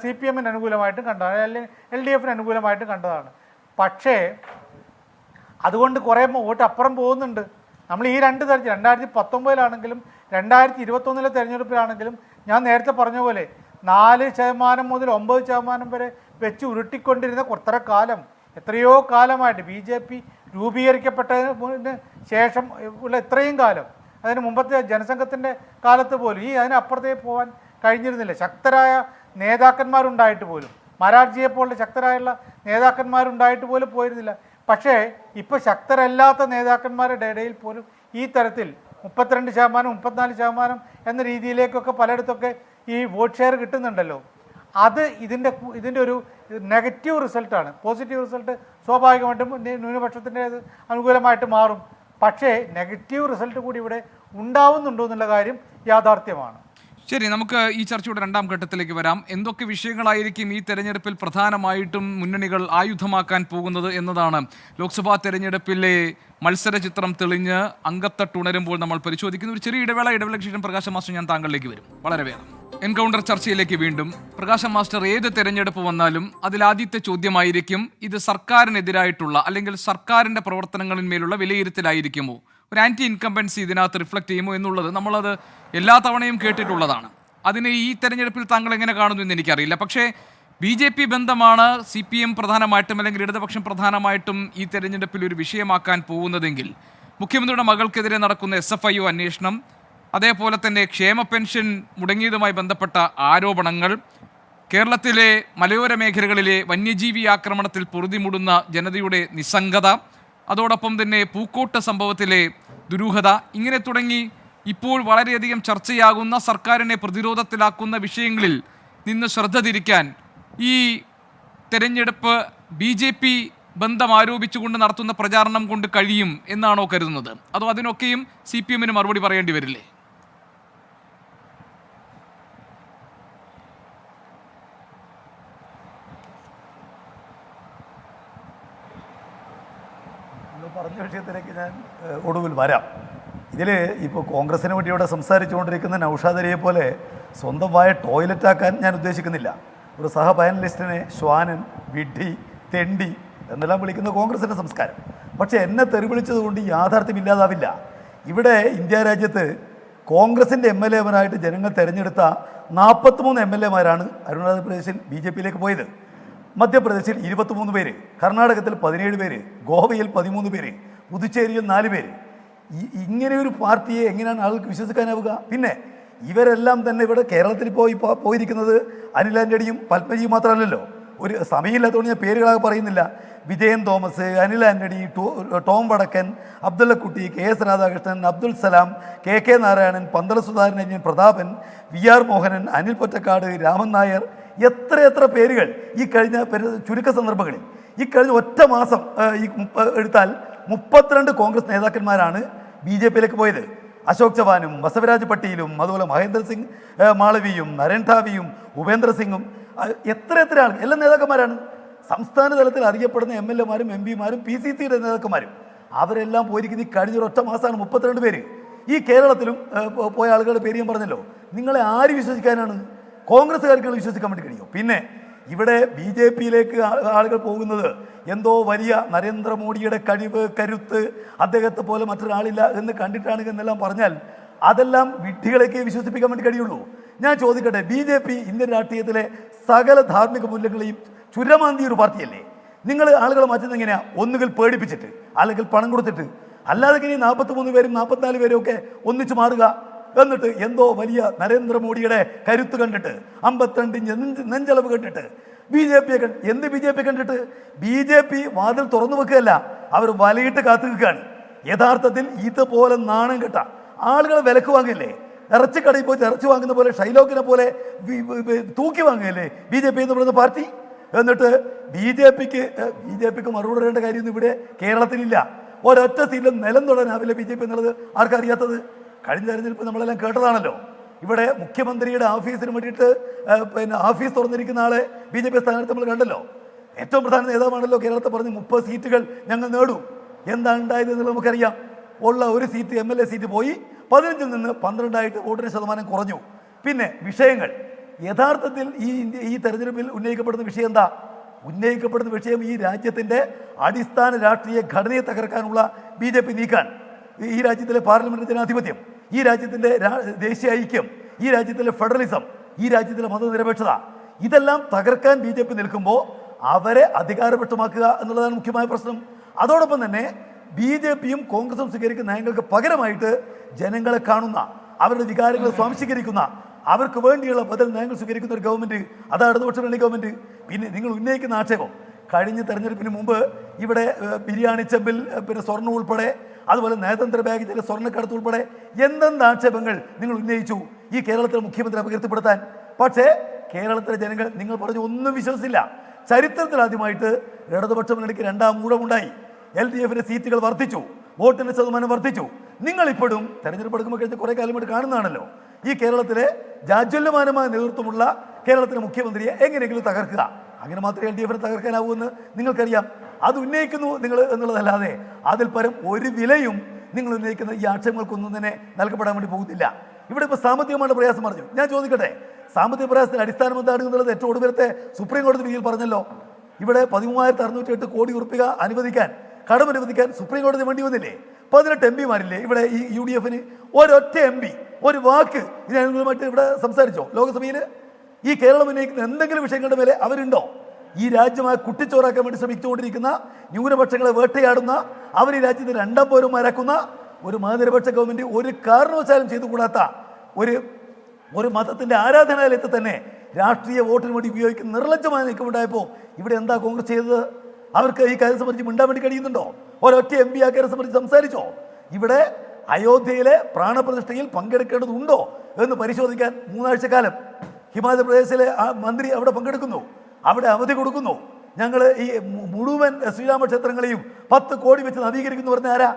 CPM-ന് അനുകൂലമായിട്ടും കണ്ടതാണ്, അല്ലെങ്കിൽ LDF-ന് അനുകൂലമായിട്ടും കണ്ടതാണ്. പക്ഷേ അതുകൊണ്ട് കുറേ വോട്ട് അപ്പുറം പോകുന്നുണ്ട്. നമ്മൾ ഈ രണ്ട് തരത്തിൽ 2019 2021 തെരഞ്ഞെടുപ്പിലാണെങ്കിലും ഞാൻ നേരത്തെ പറഞ്ഞ പോലെ 4% മുതൽ 9% വരെ വെച്ച് ഉരുട്ടിക്കൊണ്ടിരുന്ന കുറേ കാലം, എത്രയോ കാലമായിട്ട് BJP രൂപീകരിക്കപ്പെട്ടതിന് ശേഷം ഉള്ള ഇത്രയും കാലം, അതിന് മുമ്പത്തെ ജനസംഘത്തിൻ്റെ കാലത്ത് പോലും അതിനപ്പുറത്തേക്ക് പോകാൻ കഴിഞ്ഞിരുന്നില്ല. ശക്തരായ നേതാക്കന്മാരുണ്ടായിട്ട് പോലും, മൊറാർജിയെ പോലുള്ള ശക്തരായുള്ള നേതാക്കന്മാരുണ്ടായിട്ട് പോലും പോയിരുന്നില്ല. പക്ഷേ ഇപ്പോൾ ശക്തരല്ലാത്ത നേതാക്കന്മാരുടെ ഇടയിൽ പോലും ഈ തരത്തിൽ 32%, 34% എന്ന രീതിയിലേക്കൊക്കെ പലയിടത്തൊക്കെ ഈ വോട്ട് ഷെയർ കിട്ടുന്നുണ്ടല്ലോ. അത് ഇതിൻ്റെ ഒരു നെഗറ്റീവ് റിസൾട്ടാണ്. പോസിറ്റീവ് റിസൾട്ട് സ്വാഭാവികമായിട്ടും ന്യൂനപക്ഷത്തിൻ്റെ അനുകൂലമായിട്ട് മാറും. പക്ഷേ നെഗറ്റീവ് റിസൾട്ട് കൂടി ഇവിടെ ഉണ്ടാവുന്നുണ്ടോ എന്നുള്ള കാര്യം യാഥാർത്ഥ്യമാണ്. ശരി, നമുക്ക് ഈ ചർച്ചയുടെ രണ്ടാം ഘട്ടത്തിലേക്ക് വരാം. എന്തൊക്കെ വിഷയങ്ങളായിരിക്കും ഈ തെരഞ്ഞെടുപ്പിൽ പ്രധാനമായിട്ടും മുന്നണികൾ ആയുധമാക്കാൻ പോകുന്നത് എന്നതാണ് ലോക്സഭാ തെരഞ്ഞെടുപ്പിലെ മത്സര ചിത്രം തെളിഞ്ഞ് അങ്കത്തട്ടുണരുമ്പോൾ നമ്മൾ പരിശോധിക്കുന്ന ഒരു ചെറിയ ഇടവേളയ്ക്ക് ശേഷം പ്രകാശ് മാസ്റ്റർ, ഞാൻ താങ്കളിലേക്ക് വരും വളരെ വേഗം. എൻകൗണ്ടർ ചർച്ചയിലേക്ക് വീണ്ടും. പ്രകാശ് മാസ്റ്റർ, ഏത് തെരഞ്ഞെടുപ്പ് വന്നാലും അതിലാദ്യത്തെ ചോദ്യമായിരിക്കും, ഇത് സർക്കാരിനെതിരായിട്ടുള്ള അല്ലെങ്കിൽ സർക്കാരിൻ്റെ പ്രവർത്തനങ്ങളിന്മേലുള്ള വിലയിരുത്തലായിരിക്കുമോ, ഒരു ആൻറ്റി ഇൻകംബൻസി ഇതിനകത്ത് റിഫ്ലക്റ്റ് ചെയ്യുമോ എന്നുള്ളത് നമ്മളത് എല്ലാ തവണയും കേട്ടിട്ടുള്ളതാണ്. അതിനെ ഈ തെരഞ്ഞെടുപ്പിൽ താങ്കൾ എങ്ങനെ കാണുന്നു എന്ന് എനിക്കറിയില്ല. പക്ഷേ BJP ബന്ധമാണ് CPM പ്രധാനമായിട്ടും അല്ലെങ്കിൽ ഇടതുപക്ഷം പ്രധാനമായിട്ടും ഈ തെരഞ്ഞെടുപ്പിൽ ഒരു വിഷയമാക്കാൻ പോകുന്നതെങ്കിൽ മുഖ്യമന്ത്രിയുടെ മകൾക്കെതിരെ നടക്കുന്ന SFIO അന്വേഷണം, അതേപോലെ തന്നെ ക്ഷേമ പെൻഷൻ മുടങ്ങിയതുമായി ബന്ധപ്പെട്ട ആരോപണങ്ങൾ, കേരളത്തിലെ മലയോര മേഖലകളിലെ വന്യജീവി ആക്രമണത്തിൽ പൊറുതിമുടുന്ന ജനതയുടെ നിസ്സംഗത, അതോടൊപ്പം തന്നെ പൂക്കോട്ട് സംഭവത്തിലെ ദുരൂഹത, ഇങ്ങനെ തുടങ്ങി ഇപ്പോൾ വളരെയധികം ചർച്ചയാകുന്ന സർക്കാരിനെ പ്രതിരോധത്തിലാക്കുന്ന വിഷയങ്ങളിൽ നിന്ന് ശ്രദ്ധ തിരിക്കാൻ ഈ തെരഞ്ഞെടുപ്പ് BJP ബന്ധം ആരോപിച്ചുകൊണ്ട് നടത്തുന്ന പ്രചാരണം കൊണ്ട് കഴിയും എന്നാണോ കരുതുന്നത്? അതോ അതിനൊക്കെയും CPM-ന് മറുപടി പറയേണ്ടി വരില്ലേ? പറഞ്ഞ വിഷയത്തിലേക്ക് ഞാൻ ഒടുവിൽ വരാം. ഇതിൽ ഇപ്പോൾ കോൺഗ്രസിനെ വേണ്ടി ഇവിടെ സംസാരിച്ചുകൊണ്ടിരിക്കുന്ന നൗഷാദ് അലിയെ പോലെ സ്വന്തമായ ടോയ്ലറ്റാക്കാൻ ഞാൻ ഉദ്ദേശിക്കുന്നില്ല. ഒരു സഹ പാനലിസ്റ്റിനെ ശ്വാനൻ, വിഡ്ഢി, തെണ്ടി എന്നെല്ലാം വിളിക്കുന്ന കോൺഗ്രസിൻ്റെ സംസ്കാരം. പക്ഷേ എന്നെ തെറിവിളിച്ചത് കൊണ്ട് യാഥാർത്ഥ്യമില്ലാതാവില്ല. ഇവിടെ ഇന്ത്യ രാജ്യത്ത് കോൺഗ്രസിൻ്റെ MLA-മാരായിട്ട് ജനങ്ങൾ തിരഞ്ഞെടുത്ത 43 MLA-മാരാണ് അരുണാചൽ പ്രദേശിൽ BJP-യിലേക്ക് പോയത്. മധ്യപ്രദേശിൽ 23 പേര്, കർണാടകത്തിൽ 17 പേര്, ഗോവയിൽ 13 പേര്, പുതുച്ചേരിയിൽ 4 പേര്. ഇങ്ങനെ ഒരു പാർട്ടിയെ എങ്ങനെയാണ് ആൾക്ക് വിശ്വസിക്കാനാവുക? പിന്നെ ഇവരെല്ലാം തന്നെ ഇവിടെ കേരളത്തിൽ പോയിരിക്കുന്നത് അനിൽ ആൻ്റണിയും പത്മജിയും മാത്രമല്ലല്ലോ. ഒരു സമയമില്ലാത്തതുകൊണ്ട് ഞാൻ പേരുകളാകെ പറയുന്നില്ല. വിജയൻ തോമസ്, അനിൽ ആന്റണി, ടോം വടക്കൻ, Abdullakutty, KS Radhakrishnan, Abdul Salam, KK Narayanan, പന്തള Sudhakaran, Prathapan, VR Mohanan, Anil Pottekkatt, Raman Nair, എത്ര പേരുകൾ ഈ കഴിഞ്ഞ ചുരുക്ക സന്ദർഭങ്ങളിൽ ഈ കഴിഞ്ഞ ഒറ്റ മാസം എടുത്താൽ 32 കോൺഗ്രസ് നേതാക്കന്മാരാണ് BJPയിലേക്ക് പോയത്. അശോക് ചവാനും ബസവരാജ് പട്ടീലും അതുപോലെ മഹേന്ദ്ര സിംഗ് മാളവിയും നരൻ ഠാവിയും ഉപേന്ദ്ര സിംഗും എത്ര ആൾ എല്ലാ നേതാക്കന്മാരാണ്. സംസ്ഥാന തലത്തിൽ അറിയപ്പെടുന്ന MLAമാരും MP മാരും PCCയുടെ നേതാക്കന്മാരും അവരെല്ലാം പോയിരിക്കുന്ന ഈ കഴിഞ്ഞ ഒറ്റ മാസമാണ് 32 പേര്. ഈ കേരളത്തിലും പോയ ആളുകളുടെ പേര് ഞാൻ പറഞ്ഞല്ലോ. നിങ്ങളെ ആര് വിശ്വസിക്കാനാണ്? കോൺഗ്രസ്സുകാർക്ക് വിശ്വസിക്കാൻ വേണ്ടി കഴിയും. പിന്നെ ഇവിടെ BJPയിലേക്ക് ആളുകൾ പോകുന്നത് എന്തോ വലിയ നരേന്ദ്രമോദിയുടെ കഴിവ്, കരുത്ത്, അദ്ദേഹത്തെ പോലെ മറ്റൊരാളില്ല എന്ന് കണ്ടിട്ടാണ് എന്നെല്ലാം പറഞ്ഞാൽ അതെല്ലാം വിഡ്ഢികളേക്ക് വിശ്വസിപ്പിക്കാൻ വേണ്ടി കഴിയുള്ളൂ. ഞാൻ ചോദിക്കട്ടെ, BJP ഇന്ത്യൻ രാഷ്ട്രീയത്തിലെ സകല ധാർമ്മിക മൂല്യങ്ങളെയും ചുരമാന്തിയ ഒരു പാർട്ടിയല്ലേ? നിങ്ങൾ ആളുകളെ മാറ്റുന്നത് എങ്ങനെയാ? ഒന്നുകിൽ പേടിപ്പിച്ചിട്ട്, അല്ലെങ്കിൽ പണം കൊടുത്തിട്ട്, അല്ലാതെ ഇങ്ങനെ 43 പേരും 44 പേരും ഒക്കെ ഒന്നിച്ചു മാറുക. എന്നിട്ട് എന്തോ വലിയ നരേന്ദ്രമോദിയുടെ കരുത്ത് കണ്ടിട്ട് 52 നെഞ്ചളവ് കണ്ടിട്ട് എന്ത് BJP കണ്ടിട്ട് BJP വാതിൽ തുറന്നു വെക്കുകയല്ല, അവർ വലയിട്ട് കാത്തു നിൽക്കുകയാണ്. യഥാർത്ഥത്തിൽ ഇതുപോലെ നാണം കെട്ട ആളുകളെ വിലക്ക് വാങ്ങില്ലേ? ഇറച്ചിക്കടയിൽ പോയിട്ട് ഇറച്ചി വാങ്ങുന്ന പോലെ ഷൈലോക്കിനെ പോലെ തൂക്കി വാങ്ങുകയല്ലേ BJP എന്ന് പറയുന്ന പാർട്ടി? എന്നിട്ട് BJPക്ക് മറുപടി പറയേണ്ട കാര്യമൊന്നും ഇവിടെ കേരളത്തിലില്ല. ഒരൊറ്റ സീറ്റിലും നിലം തൊടാനാവില്ല BJP എന്നുള്ളത് ആർക്കറിയാത്തത്? കഴിഞ്ഞ തെരഞ്ഞെടുപ്പ് നമ്മളെല്ലാം കേട്ടതാണല്ലോ. ഇവിടെ മുഖ്യമന്ത്രിയുടെ ഓഫീസിന് വേണ്ടിയിട്ട് ഓഫീസ് തുറന്നിരിക്കുന്ന ആളെ BJP സ്ഥാനാർത്ഥി നമ്മൾ കണ്ടല്ലോ. ഏറ്റവും പ്രധാന നേതാവാണല്ലോ കേരളത്തെ പറഞ്ഞ് 30 സീറ്റുകൾ ഞങ്ങൾ നേടും. എന്താണ് ഉണ്ടായത് എന്നുള്ളത് നമുക്കറിയാം. ഉള്ള ഒരു സീറ്റ് MLA സീറ്റ് പോയി 15-ൽ നിന്ന് 12 വോട്ടിന് ശതമാനം കുറഞ്ഞു. പിന്നെ വിഷയങ്ങൾ യഥാർത്ഥത്തിൽ ഈ തെരഞ്ഞെടുപ്പിൽ ഉന്നയിക്കപ്പെടുന്ന വിഷയം എന്താ? ഉന്നയിക്കപ്പെടുന്ന വിഷയം ഈ രാജ്യത്തിൻ്റെ അടിസ്ഥാന രാഷ്ട്രീയ ഘടനയെ തകർക്കാനുള്ള BJP നീക്കാൻ, ഈ രാജ്യത്തിലെ പാർലമെന്റ് ജനാധിപത്യം, ഈ രാജ്യത്തിൻ്റെ ദേശീയ ഐക്യം, ഈ രാജ്യത്തിലെ ഫെഡറലിസം, ഈ രാജ്യത്തിലെ മതനിരപേക്ഷത, ഇതെല്ലാം തകർക്കാൻ BJP നിൽക്കുമ്പോൾ അവരെ അധികാരപക്ഷമാക്കുക എന്നുള്ളതാണ് മുഖ്യമായ പ്രശ്നം. അതോടൊപ്പം തന്നെ BJPയും കോൺഗ്രസും സ്വീകരിക്കുന്ന നയങ്ങൾക്ക് പകരമായിട്ട് ജനങ്ങളെ കാണുന്ന, അവരുടെ വികാരങ്ങളെ സ്വാംശീകരിക്കുന്ന, അവർക്ക് വേണ്ടിയുള്ള ബദൽ നയങ്ങൾ സ്വീകരിക്കുന്ന ഒരു ഗവൺമെൻറ്, അതാണ് ഇടതുപക്ഷ മുന്നണി ഗവൺമെൻറ്. പിന്നെ നിങ്ങൾ ഉന്നയിക്കുന്ന ആക്ഷേപം, കഴിഞ്ഞ തെരഞ്ഞെടുപ്പിന് മുമ്പ് ഇവിടെ ബിരിയാണി ചെമ്പിൽ പിന്നെ സ്വർണ്ണം ഉൾപ്പെടെ, അതുപോലെ നയതന്ത്ര ബാഗേജിലെ സ്വർണ്ണക്കടത്ത് ഉൾപ്പെടെ എന്തെന്ത് ആക്ഷേപങ്ങൾ നിങ്ങൾ ഉന്നയിച്ചു ഈ കേരളത്തിലെ മുഖ്യമന്ത്രി അപകീർത്തിപ്പെടുത്താൻ. പക്ഷേ കേരളത്തിലെ ജനങ്ങൾ നിങ്ങൾ പറഞ്ഞു ഒന്നും വിശ്വസിച്ചില്ല. ചരിത്രത്തിൽ ആദ്യമായിട്ട് ഇടതുപക്ഷ മുന്നണിക്ക് 2ാം ഊഴമുണ്ടായി. LDFന്റെ സീറ്റുകൾ വർദ്ധിച്ചു, വോട്ടിൻ്റെ ശതമാനം വർദ്ധിച്ചു. നിങ്ങളിപ്പോഴും തെരഞ്ഞെടുപ്പ് എടുക്കുമ്പോൾ കഴിഞ്ഞ കുറേ കാലമായിട്ട് കാണുന്നതാണല്ലോ, ഈ കേരളത്തിലെ ജാജ്വല്യമാനമായ നേതൃത്വമുള്ള കേരളത്തിലെ മുഖ്യമന്ത്രിയെ എങ്ങനെയെങ്കിലും തകർക്കുക. അങ്ങനെ മാത്രമേ LDFനെ തകർക്കാനാവൂ എന്ന് നിങ്ങൾക്കറിയാം. അത് ഉന്നയിക്കുന്നു നിങ്ങൾ എന്നുള്ളതല്ലാതെ അതിൽ പരം ഒരു വിലയും നിങ്ങൾ ഉന്നയിക്കുന്ന ഈ ആക്ഷേപങ്ങൾക്കൊന്നും തന്നെ നൽകപ്പെടാൻ വേണ്ടി പോകുന്നില്ല. ഇവിടെ ഇപ്പോൾ സാമ്പത്തികമായിട്ട് പ്രയാസം പറഞ്ഞു. ഞാൻ ചോദിക്കട്ടെ, സാമ്പത്തിക പ്രയാസത്തിന് അടിസ്ഥാനം എന്താണ് എന്നുള്ളത് ഏറ്റവും ഒടുവിലത്തെ സുപ്രീം കോടതി വിധിയിൽ പറഞ്ഞല്ലോ. ഇവിടെ 13,608 കോടി രൂപ കടമനുവദിക്കാൻ സുപ്രീം കോടതി വേണ്ടി വന്നില്ലേ? 18 MPമാരില്ലേ ഇവിടെ ഈ UDFന്? ഒരൊറ്റ MP ഒരു വാക്ക് ഇതിനനുകൂലമായിട്ട് ഇവിടെ സംസാരിച്ചോ ലോകസഭയിൽ? ഈ കേരളം ഉന്നയിക്കുന്ന എന്തെങ്കിലും വിഷയങ്ങളുടെ മേലെ അവരുണ്ടോ? ഈ രാജ്യമായി കുട്ടിച്ചോറാക്കാൻ വേണ്ടി ശ്രമിച്ചുകൊണ്ടിരിക്കുന്ന, ന്യൂനപക്ഷങ്ങളെ വേട്ടയാടുന്ന, അവർ ഈ രാജ്യത്തെ 2ാം പൗരന്മാരാക്കുന്ന ഒരു മതനിരപേക്ഷ ഗവൺമെൻറ് ഒരു കാരണവശാലും ചെയ്തുകൂടാത്ത ഒരു മതത്തിൻ്റെ ആരാധനാലയത്തെ തന്നെ രാഷ്ട്രീയ വോട്ടിന് വേണ്ടി ഉപയോഗിക്കുന്ന നിർലജ്ജമായ നീക്കമുണ്ടായപ്പോൾ ഇവിടെ എന്താ കോൺഗ്രസ് ചെയ്തത്? അവർക്ക് ഈ കാര്യം സംബന്ധിച്ച് മിണ്ടാൻ വേണ്ടി കഴിയുന്നുണ്ടോ? ഒരൊറ്റ MP ആ കാര്യം സംബന്ധിച്ച് സംസാരിച്ചോ? ഇവിടെ അയോധ്യയിലെ പ്രാണപ്രതിഷ്ഠയിൽ പങ്കെടുക്കേണ്ടതുണ്ടോ എന്ന് പരിശോധിക്കാൻ 3 ആഴ്ചക്കാലം ഹിമാചൽ പ്രദേശിലെ മന്ത്രി അവിടെ പങ്കെടുക്കുന്നു, അവിടെ അവധി കൊടുക്കുന്നു. ഞങ്ങൾ ഈ മുഴുവൻ ശ്രീരാമക്ഷേത്രങ്ങളെയും 10 കോടി വെച്ച് നവീകരിക്കുന്നു പറഞ്ഞ ആരാ?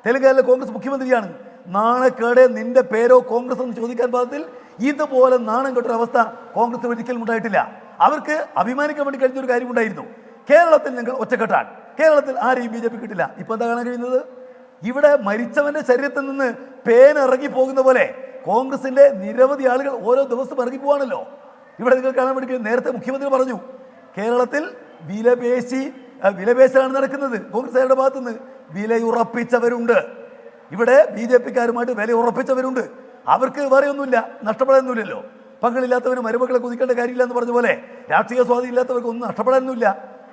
തെലുങ്കാനയിലെ കോൺഗ്രസ് മുഖ്യമന്ത്രിയാണ്. നാണക്കേടെ നിന്റെ പേരോ കോൺഗ്രസ് എന്ന് ചോദിക്കാൻ പാകത്തിൽ ഇതുപോലെ നാണം കെട്ടൊരവസ്ഥ കോൺഗ്രസ് ഒരിക്കലും ഉണ്ടായിട്ടില്ല. അവർക്ക് അഭിമാനിക്കാൻ വേണ്ടി കഴിഞ്ഞൊരു കാര്യമുണ്ടായിരുന്നു. കേരളത്തിൽ ഞങ്ങൾ ഒറ്റക്കെട്ടാണ്, കേരളത്തിൽ ആരെയും BJP കിട്ടില്ല. ഇപ്പം എന്താ കാണാൻ കഴിയുന്നത്? ഇവിടെ മരിച്ചവൻ്റെ ശരീരത്തിൽ നിന്ന് പേനിറങ്ങി പോകുന്ന പോലെ കോൺഗ്രസിൻ്റെ നിരവധി ആളുകൾ ഓരോ ദിവസം ഇറങ്ങി പോവാണല്ലോ. ഇവിടെ നിങ്ങൾ കാണാൻ വേണ്ടി നേരത്തെ മുഖ്യമന്ത്രി പറഞ്ഞു കേരളത്തിൽ വിലപേശലാണ് നടക്കുന്നത്. കോൺഗ്രസ്സുകാരുടെ ഭാഗത്തുനിന്ന് വിലയുറപ്പിച്ചവരുണ്ട്, ഇവിടെ BJPക്കാരുമായിട്ട് വില ഉറപ്പിച്ചവരുണ്ട്. അവർക്ക് വേറെ ഒന്നുമില്ല, നഷ്ടപ്പെടാനൊന്നുമില്ലല്ലോ. പങ്കളില്ലാത്തവന് മരുമക്കളെ കുതിക്കേണ്ട കാര്യമില്ല എന്ന് പറഞ്ഞ പോലെ രാഷ്ട്രീയ സ്വാധീനം ഇല്ലാത്തവർക്ക് ഒന്നും നഷ്ടപ്പെടാനൊന്നുമില്ല.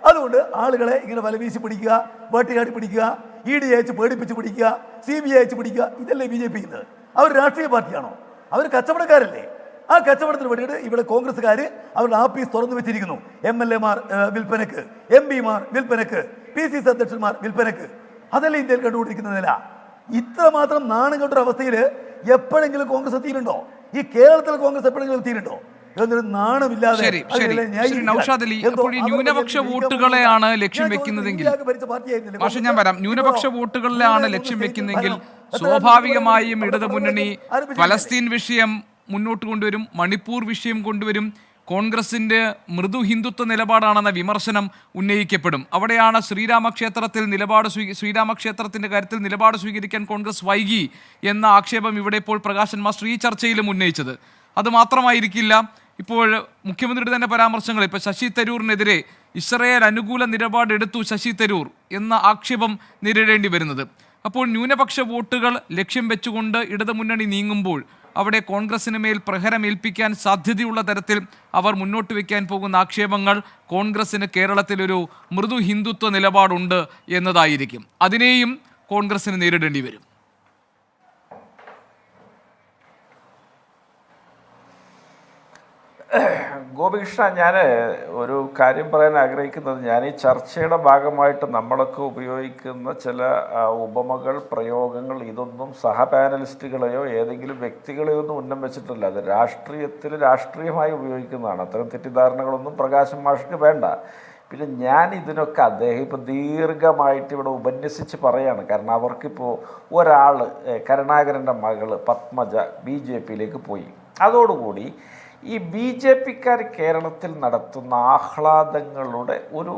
അതുകൊണ്ട് ആളുകളെ ഇങ്ങനെ വലവീശി പിടിക്കുക, വേട്ടയാടി പിടിക്കുക, ED അയച്ച് പേടിപ്പിച്ച് പിടിക്കുക, CBI അയച്ച് പിടിക്കുക, ഇതല്ലേ BJP ചെയ്യുന്നത്? അവർ രാഷ്ട്രീയ പാർട്ടിയാണോ? അവർ കച്ചവടക്കാരല്ലേ? ആ കച്ചവടത്തിന് വേണ്ടിയിട്ട് ഇവിടെ കോൺഗ്രസ്സുകാർ അവരുടെ ആഫീസ് തുറന്നു വെച്ചിരിക്കുന്നു. MLA മാർ വിൽപ്പനക്ക്, MP മാർ വിൽപ്പനക്ക്, PCC അധ്യക്ഷന്മാർ വിൽപ്പനക്ക്. അതല്ലേ ഇന്ത്യയിൽ കണ്ടുകൊണ്ടിരിക്കുന്ന നില. ഇത്രമാത്രം നാണം കെട്ടൊരു അവസ്ഥയിൽ എപ്പോഴെങ്കിലും കോൺഗ്രസ് എത്തിയിട്ടുണ്ടോ? ഈ കേരളത്തിൽ കോൺഗ്രസ് എപ്പോഴെങ്കിലും എത്തിയിട്ടുണ്ടോ? നാണമില്ലാതെ. ശരി ശരി ശരി നൗഷാദ് അലി, അപ്പോൾ ഈ ന്യൂനപക്ഷ വോട്ടുകളെയാണ് ലക്ഷ്യം വെക്കുന്നതെങ്കിൽ, പക്ഷെ ഞാൻ വരാം, ന്യൂനപക്ഷ വോട്ടുകളിലാണ് ലക്ഷ്യം വെക്കുന്നതെങ്കിൽ സ്വാഭാവികമായും ഇടതു മുന്നണി ഫലസ്തീൻ വിഷയം മുന്നോട്ട് കൊണ്ടുവരും, മണിപ്പൂർ വിഷയം കൊണ്ടുവരും, കോൺഗ്രസിന്റെ മൃദു ഹിന്ദുത്വ നിലപാടാണെന്ന വിമർശനം ഉന്നയിക്കപ്പെടും. അവിടെയാണ് ശ്രീരാമക്ഷേത്രത്തിന്റെ കാര്യത്തിൽ നിലപാട് സ്വീകരിക്കാൻ കോൺഗ്രസ് വൈകി എന്ന ആക്ഷേപം ഇവിടെ ഇപ്പോൾ പ്രകാശൻ മാസ്റ്റർ ഈ ചർച്ചയിലും ഉന്നയിച്ചത്. അത് മാത്രമായിരിക്കില്ല, ഇപ്പോൾ മുഖ്യമന്ത്രിയുടെ തന്നെ പരാമർശങ്ങൾ, ഇപ്പോൾ ശശി തരൂരിനെതിരെ ഇസ്രയേൽ അനുകൂല നിലപാടെടുത്തു ശശി തരൂർ എന്ന ആക്ഷേപം നേരിടേണ്ടി വരുന്നത്. അപ്പോൾ ന്യൂനപക്ഷ വോട്ടുകൾ ലക്ഷ്യം വെച്ചുകൊണ്ട് ഇടതുമുന്നണി നീങ്ങുമ്പോൾ അവിടെ കോൺഗ്രസിന് മേൽ പ്രഹരമേൽപ്പിക്കാൻ സാധ്യതയുള്ള തരത്തിൽ അവർ മുന്നോട്ട് വയ്ക്കാൻ പോകുന്ന ആക്ഷേപങ്ങൾ കോൺഗ്രസിന് കേരളത്തിലൊരു മൃദു ഹിന്ദുത്വ നിലപാടുണ്ട് എന്നതായിരിക്കും. അതിനെയും കോൺഗ്രസിന് നേരിടേണ്ടി വരും. ഗോപികൃഷ്ണ, ഞാൻ ഒരു കാര്യം പറയാൻ ആഗ്രഹിക്കുന്നത്, ഞാൻ ഈ ചർച്ചയുടെ ഭാഗമായിട്ട് നമ്മളൊക്കെ ഉപയോഗിക്കുന്ന ചില ഉപമകൾ, പ്രയോഗങ്ങൾ, ഇതൊന്നും സഹപാനലിസ്റ്റുകളെയോ ഏതെങ്കിലും വ്യക്തികളെയോ ഒന്നും ഉന്നം വെച്ചിട്ടില്ല. അത് രാഷ്ട്രീയമായി ഉപയോഗിക്കുന്നതാണ്. അത്തരം തെറ്റിദ്ധാരണകളൊന്നും പ്രകാശൻ മാഷ്ക്ക് വേണ്ട. പിന്നെ ഞാൻ ഇതിനൊക്കെ അദ്ദേഹം ഇപ്പോൾ ദീർഘമായിട്ട് ഇവിടെ ഉപന്യസിച്ച് പറയാണ്. കാരണം അവർക്കിപ്പോൾ ഒരാൾ, കരുണാകരൻ്റെ മകള് പത്മജ BJPയിലേക്ക് പോയി. അതോടുകൂടി ഈ BJPക്കാർ കേരളത്തിൽ നടത്തുന്ന ആഹ്ലാദങ്ങളുടെ ഒരു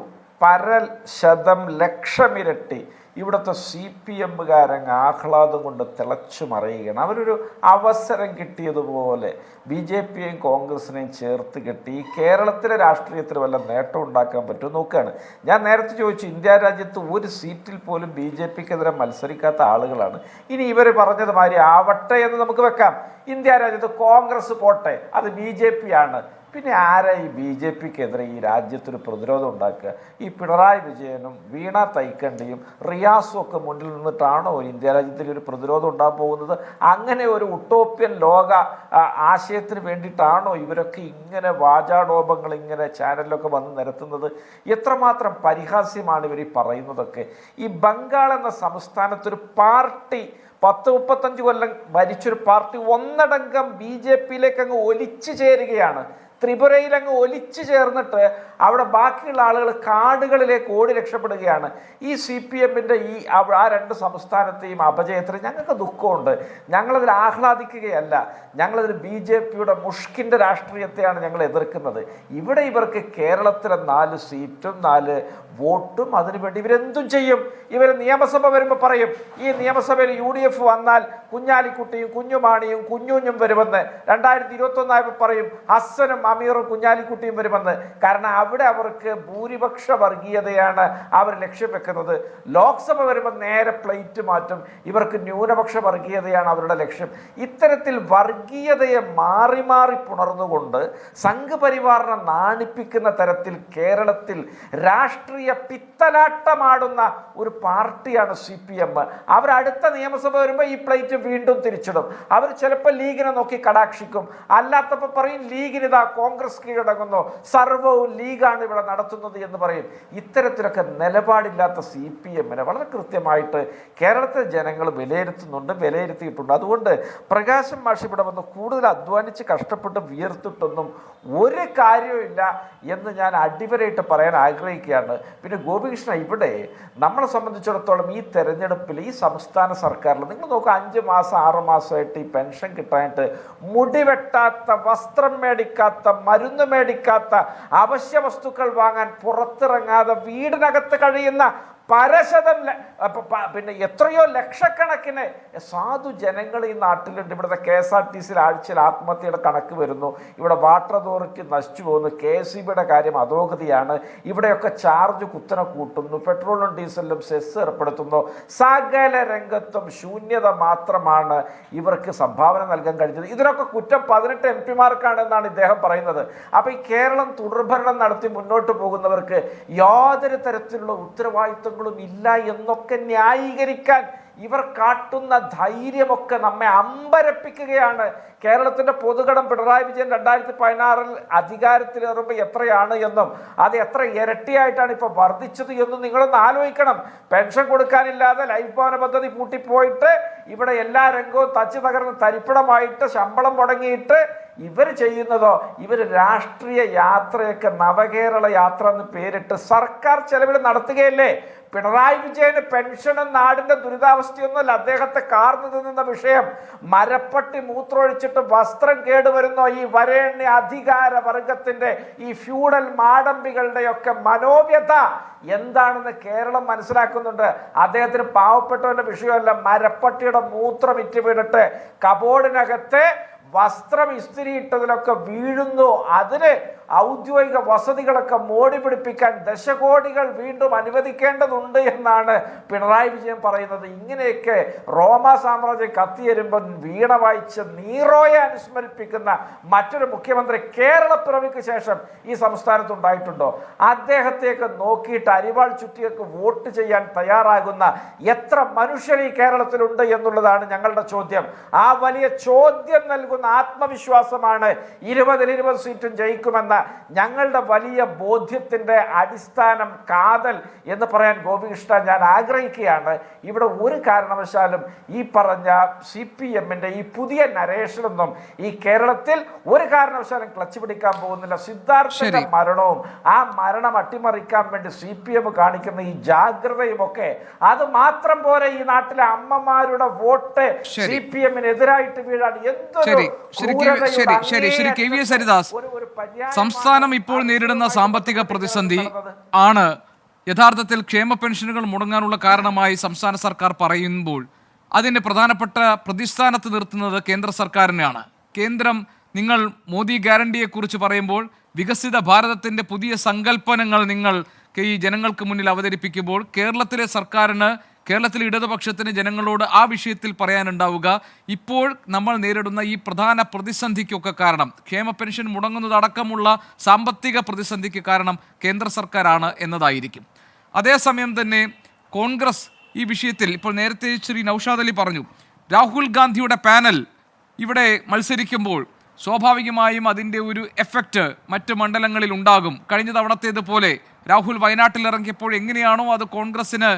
ലക്ഷമിരട്ടി ഇവിടുത്തെ CPMകാരങ്ങ് ആഹ്ലാദം കൊണ്ട് തിളച്ചു മറിയുകയാണ്. അവരൊരു അവസരം കിട്ടിയതുപോലെ BJPയെയും കോൺഗ്രസിനെയും ചേർത്ത് കെട്ടി ഈ കേരളത്തിലെ രാഷ്ട്രീയത്തിൽ വല്ല നേട്ടം ഉണ്ടാക്കാൻ പറ്റുമോ നോക്കുകയാണ്. ഞാൻ നേരത്തെ ചോദിച്ചു, ഇന്ത്യ രാജ്യത്ത് ഒരു സീറ്റിൽ പോലും BJPക്കെതിരെ മത്സരിക്കാത്ത ആളുകളാണ്. ഇനി ഇവർ പറഞ്ഞതുമാതിരി ആവട്ടെ എന്ന് നമുക്ക് വെക്കാം. ഇന്ത്യ രാജ്യത്ത് കോൺഗ്രസ് പോട്ടെ, അത് BJP ആണ്. പിന്നെ ആരാ ഈ BJPക്കെതിരെ ഈ രാജ്യത്തൊരു പ്രതിരോധം ഉണ്ടാക്കുക? ഈ പിണറായി വിജയനും വീണ തൈക്കണ്ടിയും റിയാസും ഒക്കെ മുന്നിൽ നിന്നിട്ടാണോ ഇന്ത്യ രാജ്യത്തിൽ ഒരു പ്രതിരോധം ഉണ്ടാകാൻ പോകുന്നത്? അങ്ങനെ ഒരു ഉട്ടോപ്യൻ ലോക ആശയത്തിന് വേണ്ടിയിട്ടാണോ ഇവരൊക്കെ ഇങ്ങനെ വാചാടോപങ്ങൾ ഇങ്ങനെ ചാനലിലൊക്കെ വന്ന് നിരത്തുന്നത്? എത്രമാത്രം പരിഹാസ്യമാണ് ഇവർ ഈ പറയുന്നതൊക്കെ. ഈ ബംഗാൾ എന്ന സംസ്ഥാനത്തൊരു പാർട്ടി 10-35 കൊല്ലം ഭരിച്ചൊരു പാർട്ടി ഒന്നടങ്കം BJPയിലേക്ക് അങ്ങ് ഒലിച്ചു ചേരുകയാണ്. ത്രിപുരയിൽ അങ്ങ് ഒലിച്ചു ചേർന്നിട്ട് അവിടെ ബാക്കിയുള്ള ആളുകൾ കാടുകളിലേക്ക് ഓടി രക്ഷപ്പെടുകയാണ്. ഈ CPMൻ്റെ ആ 2 സംസ്ഥാനത്തെയും അപജയത്തിന് ഞങ്ങൾക്ക് ദുഃഖമുണ്ട്. ഞങ്ങളതിൽ ആഹ്ലാദിക്കുകയല്ല. ഞങ്ങളതിൽ BJPയുടെ മുഷ്കിൻ്റെ രാഷ്ട്രീയത്തെയാണ് ഞങ്ങൾ എതിർക്കുന്നത്. ഇവിടെ ഇവർക്ക് കേരളത്തിലെ 4 സീറ്റും 4 വോട്ടും അതിനുവേണ്ടി ഇവരെന്തും ചെയ്യും. ഇവർ നിയമസഭ വരുമ്പോൾ പറയും, ഈ നിയമസഭയിൽ UDF വന്നാൽ കുഞ്ഞാലിക്കുട്ടിയും കുഞ്ഞുമാണിയും കുഞ്ഞുഞ്ഞും വരുമെന്ന്. 2021 ആയപ്പോൾ പറയും ഹസ്സനും അമീറും കുഞ്ഞാലിക്കുട്ടിയും വരുമെന്ന്. കാരണം അവിടെ അവർക്ക് ഭൂരിപക്ഷ വർഗീയതയാണ് അവർ ലക്ഷ്യം വെക്കുന്നത്. ലോക്സഭ വരുമ്പോൾ നേരെ പ്ലേറ്റ് മാറ്റും. ഇവർക്ക് ന്യൂനപക്ഷ വർഗീയതയാണ് അവരുടെ ലക്ഷ്യം. ഇത്തരത്തിൽ വർഗീയതയെ മാറി മാറി പുണർന്നുകൊണ്ട് സംഘപരിവാറിനെ നാണിപ്പിക്കുന്ന തരത്തിൽ കേരളത്തിൽ രാഷ്ട്രീയ പിത്തലാട്ടമാടുന്ന ഒരു പാർട്ടിയാണ് CPM. അവരടുത്ത നിയമസഭ വരുമ്പോൾ ഈ പ്ലേറ്റ് വീണ്ടും തിരിച്ചിടും. അവർ ചിലപ്പോൾ ലീഗിനെ നോക്കി കടാക്ഷിക്കും. അല്ലാത്തപ്പോൾ പറയും ലീഗിനിതാ കോൺഗ്രസ് കീഴടങ്ങുന്നു, സർവവും ലീഗാണ് ഇവിടെ നടത്തുന്നത് എന്ന് പറയും. ഇത്തരത്തിലൊക്കെ നിലപാടില്ലാത്ത CPMനെ വളരെ കൃത്യമായിട്ട് കേരളത്തിലെ ജനങ്ങൾ വിലയിരുത്തിയിട്ടുണ്ട്. അതുകൊണ്ട് പ്രകാശൻ മാഷ് ഇവിടെ വന്ന് കൂടുതൽ അധ്വാനിച്ച് കഷ്ടപ്പെട്ട് വിയർത്തിട്ടൊന്നും ഒരു കാര്യവുമില്ല എന്ന് ഞാൻ അടിവരയിട്ട് പറയാൻ ആഗ്രഹിക്കുകയാണ്. പിന്നെ ഗോപികൃഷ്ണ, ഇവിടെ നമ്മളെ സംബന്ധിച്ചിടത്തോളം ഈ തെരഞ്ഞെടുപ്പിൽ ഈ സംസ്ഥാന സർക്കാരിൽ നിങ്ങൾ നോക്കുക, 5 മാസം 6 മാസമായിട്ട് ഈ പെൻഷൻ കിട്ടാനായിട്ട് മുടിവെട്ടാത്ത, വസ്ത്രം മേടിക്കാത്ത, മരുന്ന് മേടിക്കാത്ത, അവശ്യ വസ്തുക്കൾ വാങ്ങാൻ പുറത്തിറങ്ങാതെ വീടിനകത്ത് കഴിയുന്ന പിന്നെ എത്രയോ ലക്ഷക്കണക്കിന് സാധു ജനങ്ങൾ ഈ നാട്ടിലുണ്ട്. ഇവിടുത്തെ KSRTCയിൽ ആഴ്ചയിൽ ആത്മഹത്യയുടെ കണക്ക് വരുന്നു. ഇവിടെ വാട്ടർ അതോറിറ്റി നശിച്ചു പോകുന്നു. KSEBിയുടെ കാര്യം അധോഗതിയാണ്. ഇവിടെയൊക്കെ ചാർജ് കുത്തനെ കൂട്ടുന്നു. പെട്രോളും ഡീസലിലും സെസ് ഏർപ്പെടുത്തുന്നു. സകല രംഗത്തും ശൂന്യത മാത്രമാണ് ഇവർക്ക് സംഭാവന നൽകാൻ കഴിഞ്ഞത്. ഇതിനൊക്കെ കുറ്റം 18 MP-മാർക്കാണ് എന്നാണ് ഇദ്ദേഹം പറയുന്നത്. അപ്പോൾ ഈ കേരളം തുടർഭരണം നടത്തി മുന്നോട്ട് പോകുന്നവർക്ക് യാതൊരു തരത്തിലുള്ള ഉത്തരവാദിത്വം മാധ്യമങ്ങളും ഇല്ല എന്നൊക്കെ ന്യായീകരിക്കാൻ ഇവർ കാട്ടുന്ന ധൈര്യമൊക്കെ നമ്മെ അമ്പരപ്പിക്കുകയാണ്. കേരളത്തിന്റെ പൊതുകടം പിണറായി വിജയൻ 2016 അധികാരത്തിലേറുമ്പോൾ എത്രയാണ് എന്നും അത് എത്ര ഇരട്ടിയായിട്ടാണ് ഇപ്പൊ വർദ്ധിച്ചത് എന്നും നിങ്ങളൊന്ന് ആലോചിക്കണം. പെൻഷൻ കൊടുക്കാനില്ലാതെ ലൈഫ് ഭവന പദ്ധതി പൂട്ടിപ്പോയിട്ട് ഇവിടെ എല്ലാ രംഗവും തച്ചു തകർന്ന് തരിപ്പണമായിട്ട് ശമ്പളം മുടങ്ങിയിട്ട് ഇവർ ചെയ്യുന്നതോ, ഇവർ രാഷ്ട്രീയ യാത്രയൊക്കെ നവകേരള യാത്ര എന്ന് പേരിട്ട് സർക്കാർ ചെലവിൽ നടത്തുകയല്ലേ. പിണറായി വിജയന് പെൻഷനും നാടിന്റെ ദുരിതാവസ്ഥയൊന്നുമല്ല അദ്ദേഹത്തെ കാർന്നു തിന്നുന്ന വിഷയം. മരപ്പട്ടി മൂത്രമൊഴിച്ചിട്ട് വസ്ത്രം കേടുവരുന്ന ഈ വരേണ്യ അധികാര വർഗത്തിന്റെ ഈ ഫ്യൂഡൽ മാടമ്പികളുടെയൊക്കെ മനോവ്യത എന്താണെന്ന് കേരളം മനസ്സിലാക്കുന്നുണ്ട്. അദ്ദേഹത്തിന് പാവപ്പെട്ടവന്റെ വിഷയമല്ല, മരപ്പട്ടിയുടെ മൂത്രം ഇറ്റ് വീണിട്ട് കബോർഡിനകത്തെ വസ്ത്രം ഇസ്തിരിയിട്ടതിലൊക്കെ വീഴുന്നു. അതിന് ഔദ്യോഗിക വസതികളൊക്കെ മോടി പിടിപ്പിക്കാൻ ദശകോടികൾ വീണ്ടും അനുവദിക്കേണ്ടതുണ്ട് എന്നാണ് പിണറായി വിജയൻ പറയുന്നത്. ഇങ്ങനെയൊക്കെ റോമ സാമ്രാജ്യം കത്തിയേരുമ്പോൾ വീണ വായിച്ച് നീറോയെ അനുസ്മരിപ്പിക്കുന്ന മറ്റൊരു മുഖ്യമന്ത്രി കേരളപ്പിറവിക്ക് ശേഷം ഈ സംസ്ഥാനത്തുണ്ടായിട്ടുണ്ടോ? അദ്ദേഹത്തെയൊക്കെ നോക്കിയിട്ട് അരിവാൾ ചുറ്റിയൊക്കെ വോട്ട് ചെയ്യാൻ തയ്യാറാകുന്ന എത്ര മനുഷ്യർ ഈ കേരളത്തിലുണ്ട് എന്നുള്ളതാണ് ഞങ്ങളുടെ ചോദ്യം. ആ വലിയ ചോദ്യം നൽകുന്ന ആത്മവിശ്വാസമാണ് 20 സീറ്റും ജയിക്കുമെന്ന ഞങ്ങളുടെ വലിയ ബോധ്യത്തിന്റെ അടിസ്ഥാനം കാതൽ എന്ന് പറയാൻ ഗോപികൃഷ്ണ ഞാൻ ആഗ്രഹിക്കുകയാണ്. ഇവിടെ ഒരു കാരണവശാലും ഈ പറഞ്ഞ CPM-ന്റെ ഈ പുതിയ നരേഷനൊന്നും ഈ കേരളത്തിൽ ഒരു കാരണവശാലും ക്ലച്ച് പിടിക്കാൻ പോകുന്നില്ല. സിദ്ധാർത്ഥന്റെ മരണവും ആ മരണം അട്ടിമറിക്കാൻ വേണ്ടി CPM കാണിക്കുന്ന ഈ ജാഗ്രതയും ഒക്കെ അത് മാത്രം പോരെ ഈ നാട്ടിലെ അമ്മമാരുടെ വോട്ട് CPM-നെതിരായിട്ട് വീഴാൻ എന്തൊരു സംസ്ഥാനം ഇപ്പോൾ നേരിടുന്ന സാമ്പത്തിക പ്രതിസന്ധി ആണ് യഥാർത്ഥത്തിൽ ക്ഷേമ പെൻഷനുകൾ മുടങ്ങാനുള്ള കാരണമായി സംസ്ഥാന സർക്കാർ പറയുമ്പോൾ അതിന്റെ പ്രധാനപ്പെട്ട പ്രതിസ്ഥാനത്ത് നിർത്തുന്നത് കേന്ദ്ര സർക്കാരിനെയാണ്. കേന്ദ്രം നിങ്ങൾ മോദി ഗ്യാരണ്ടിയെക്കുറിച്ച് പറയുമ്പോൾ വികസിത ഭാരതത്തിന്റെ പുതിയ സങ്കല്പനങ്ങൾ നിങ്ങൾ ഈ ജനങ്ങൾക്ക് മുന്നിൽ അവതരിപ്പിക്കുമ്പോൾ കേരളത്തിലെ സർക്കാരിന്, കേരളത്തിലെ ഇടതുപക്ഷത്തിന് ജനങ്ങളോട് ആ വിഷയത്തിൽ പറയാനുണ്ടാവുക ഇപ്പോൾ നമ്മൾ നേരിടുന്ന ഈ പ്രധാന പ്രതിസന്ധിക്കൊക്കെ കാരണം, ക്ഷേമ പെൻഷൻ മുടങ്ങുന്നതടക്കമുള്ള സാമ്പത്തിക പ്രതിസന്ധിക്ക് കാരണം കേന്ദ്ര സർക്കാരാണ് എന്നതായിരിക്കും. അതേസമയം തന്നെ കോൺഗ്രസ് ഈ വിഷയത്തിൽ ഇപ്പോൾ നേരത്തെ ശ്രീ നൌഷാദ് അലി പറഞ്ഞു, രാഹുൽ ഗാന്ധിയുടെ പാനൽ ഇവിടെ മത്സരിക്കുമ്പോൾ സ്വാഭാവികമായും അതിൻ്റെ ഒരു എഫക്റ്റ് മറ്റ് മണ്ഡലങ്ങളിൽ ഉണ്ടാകും. കഴിഞ്ഞ തവണത്തേതുപോലെ രാഹുൽ വയനാട്ടിൽ ഇറങ്ങിയപ്പോൾ എങ്ങനെയാണോ അത് കോൺഗ്രസിന്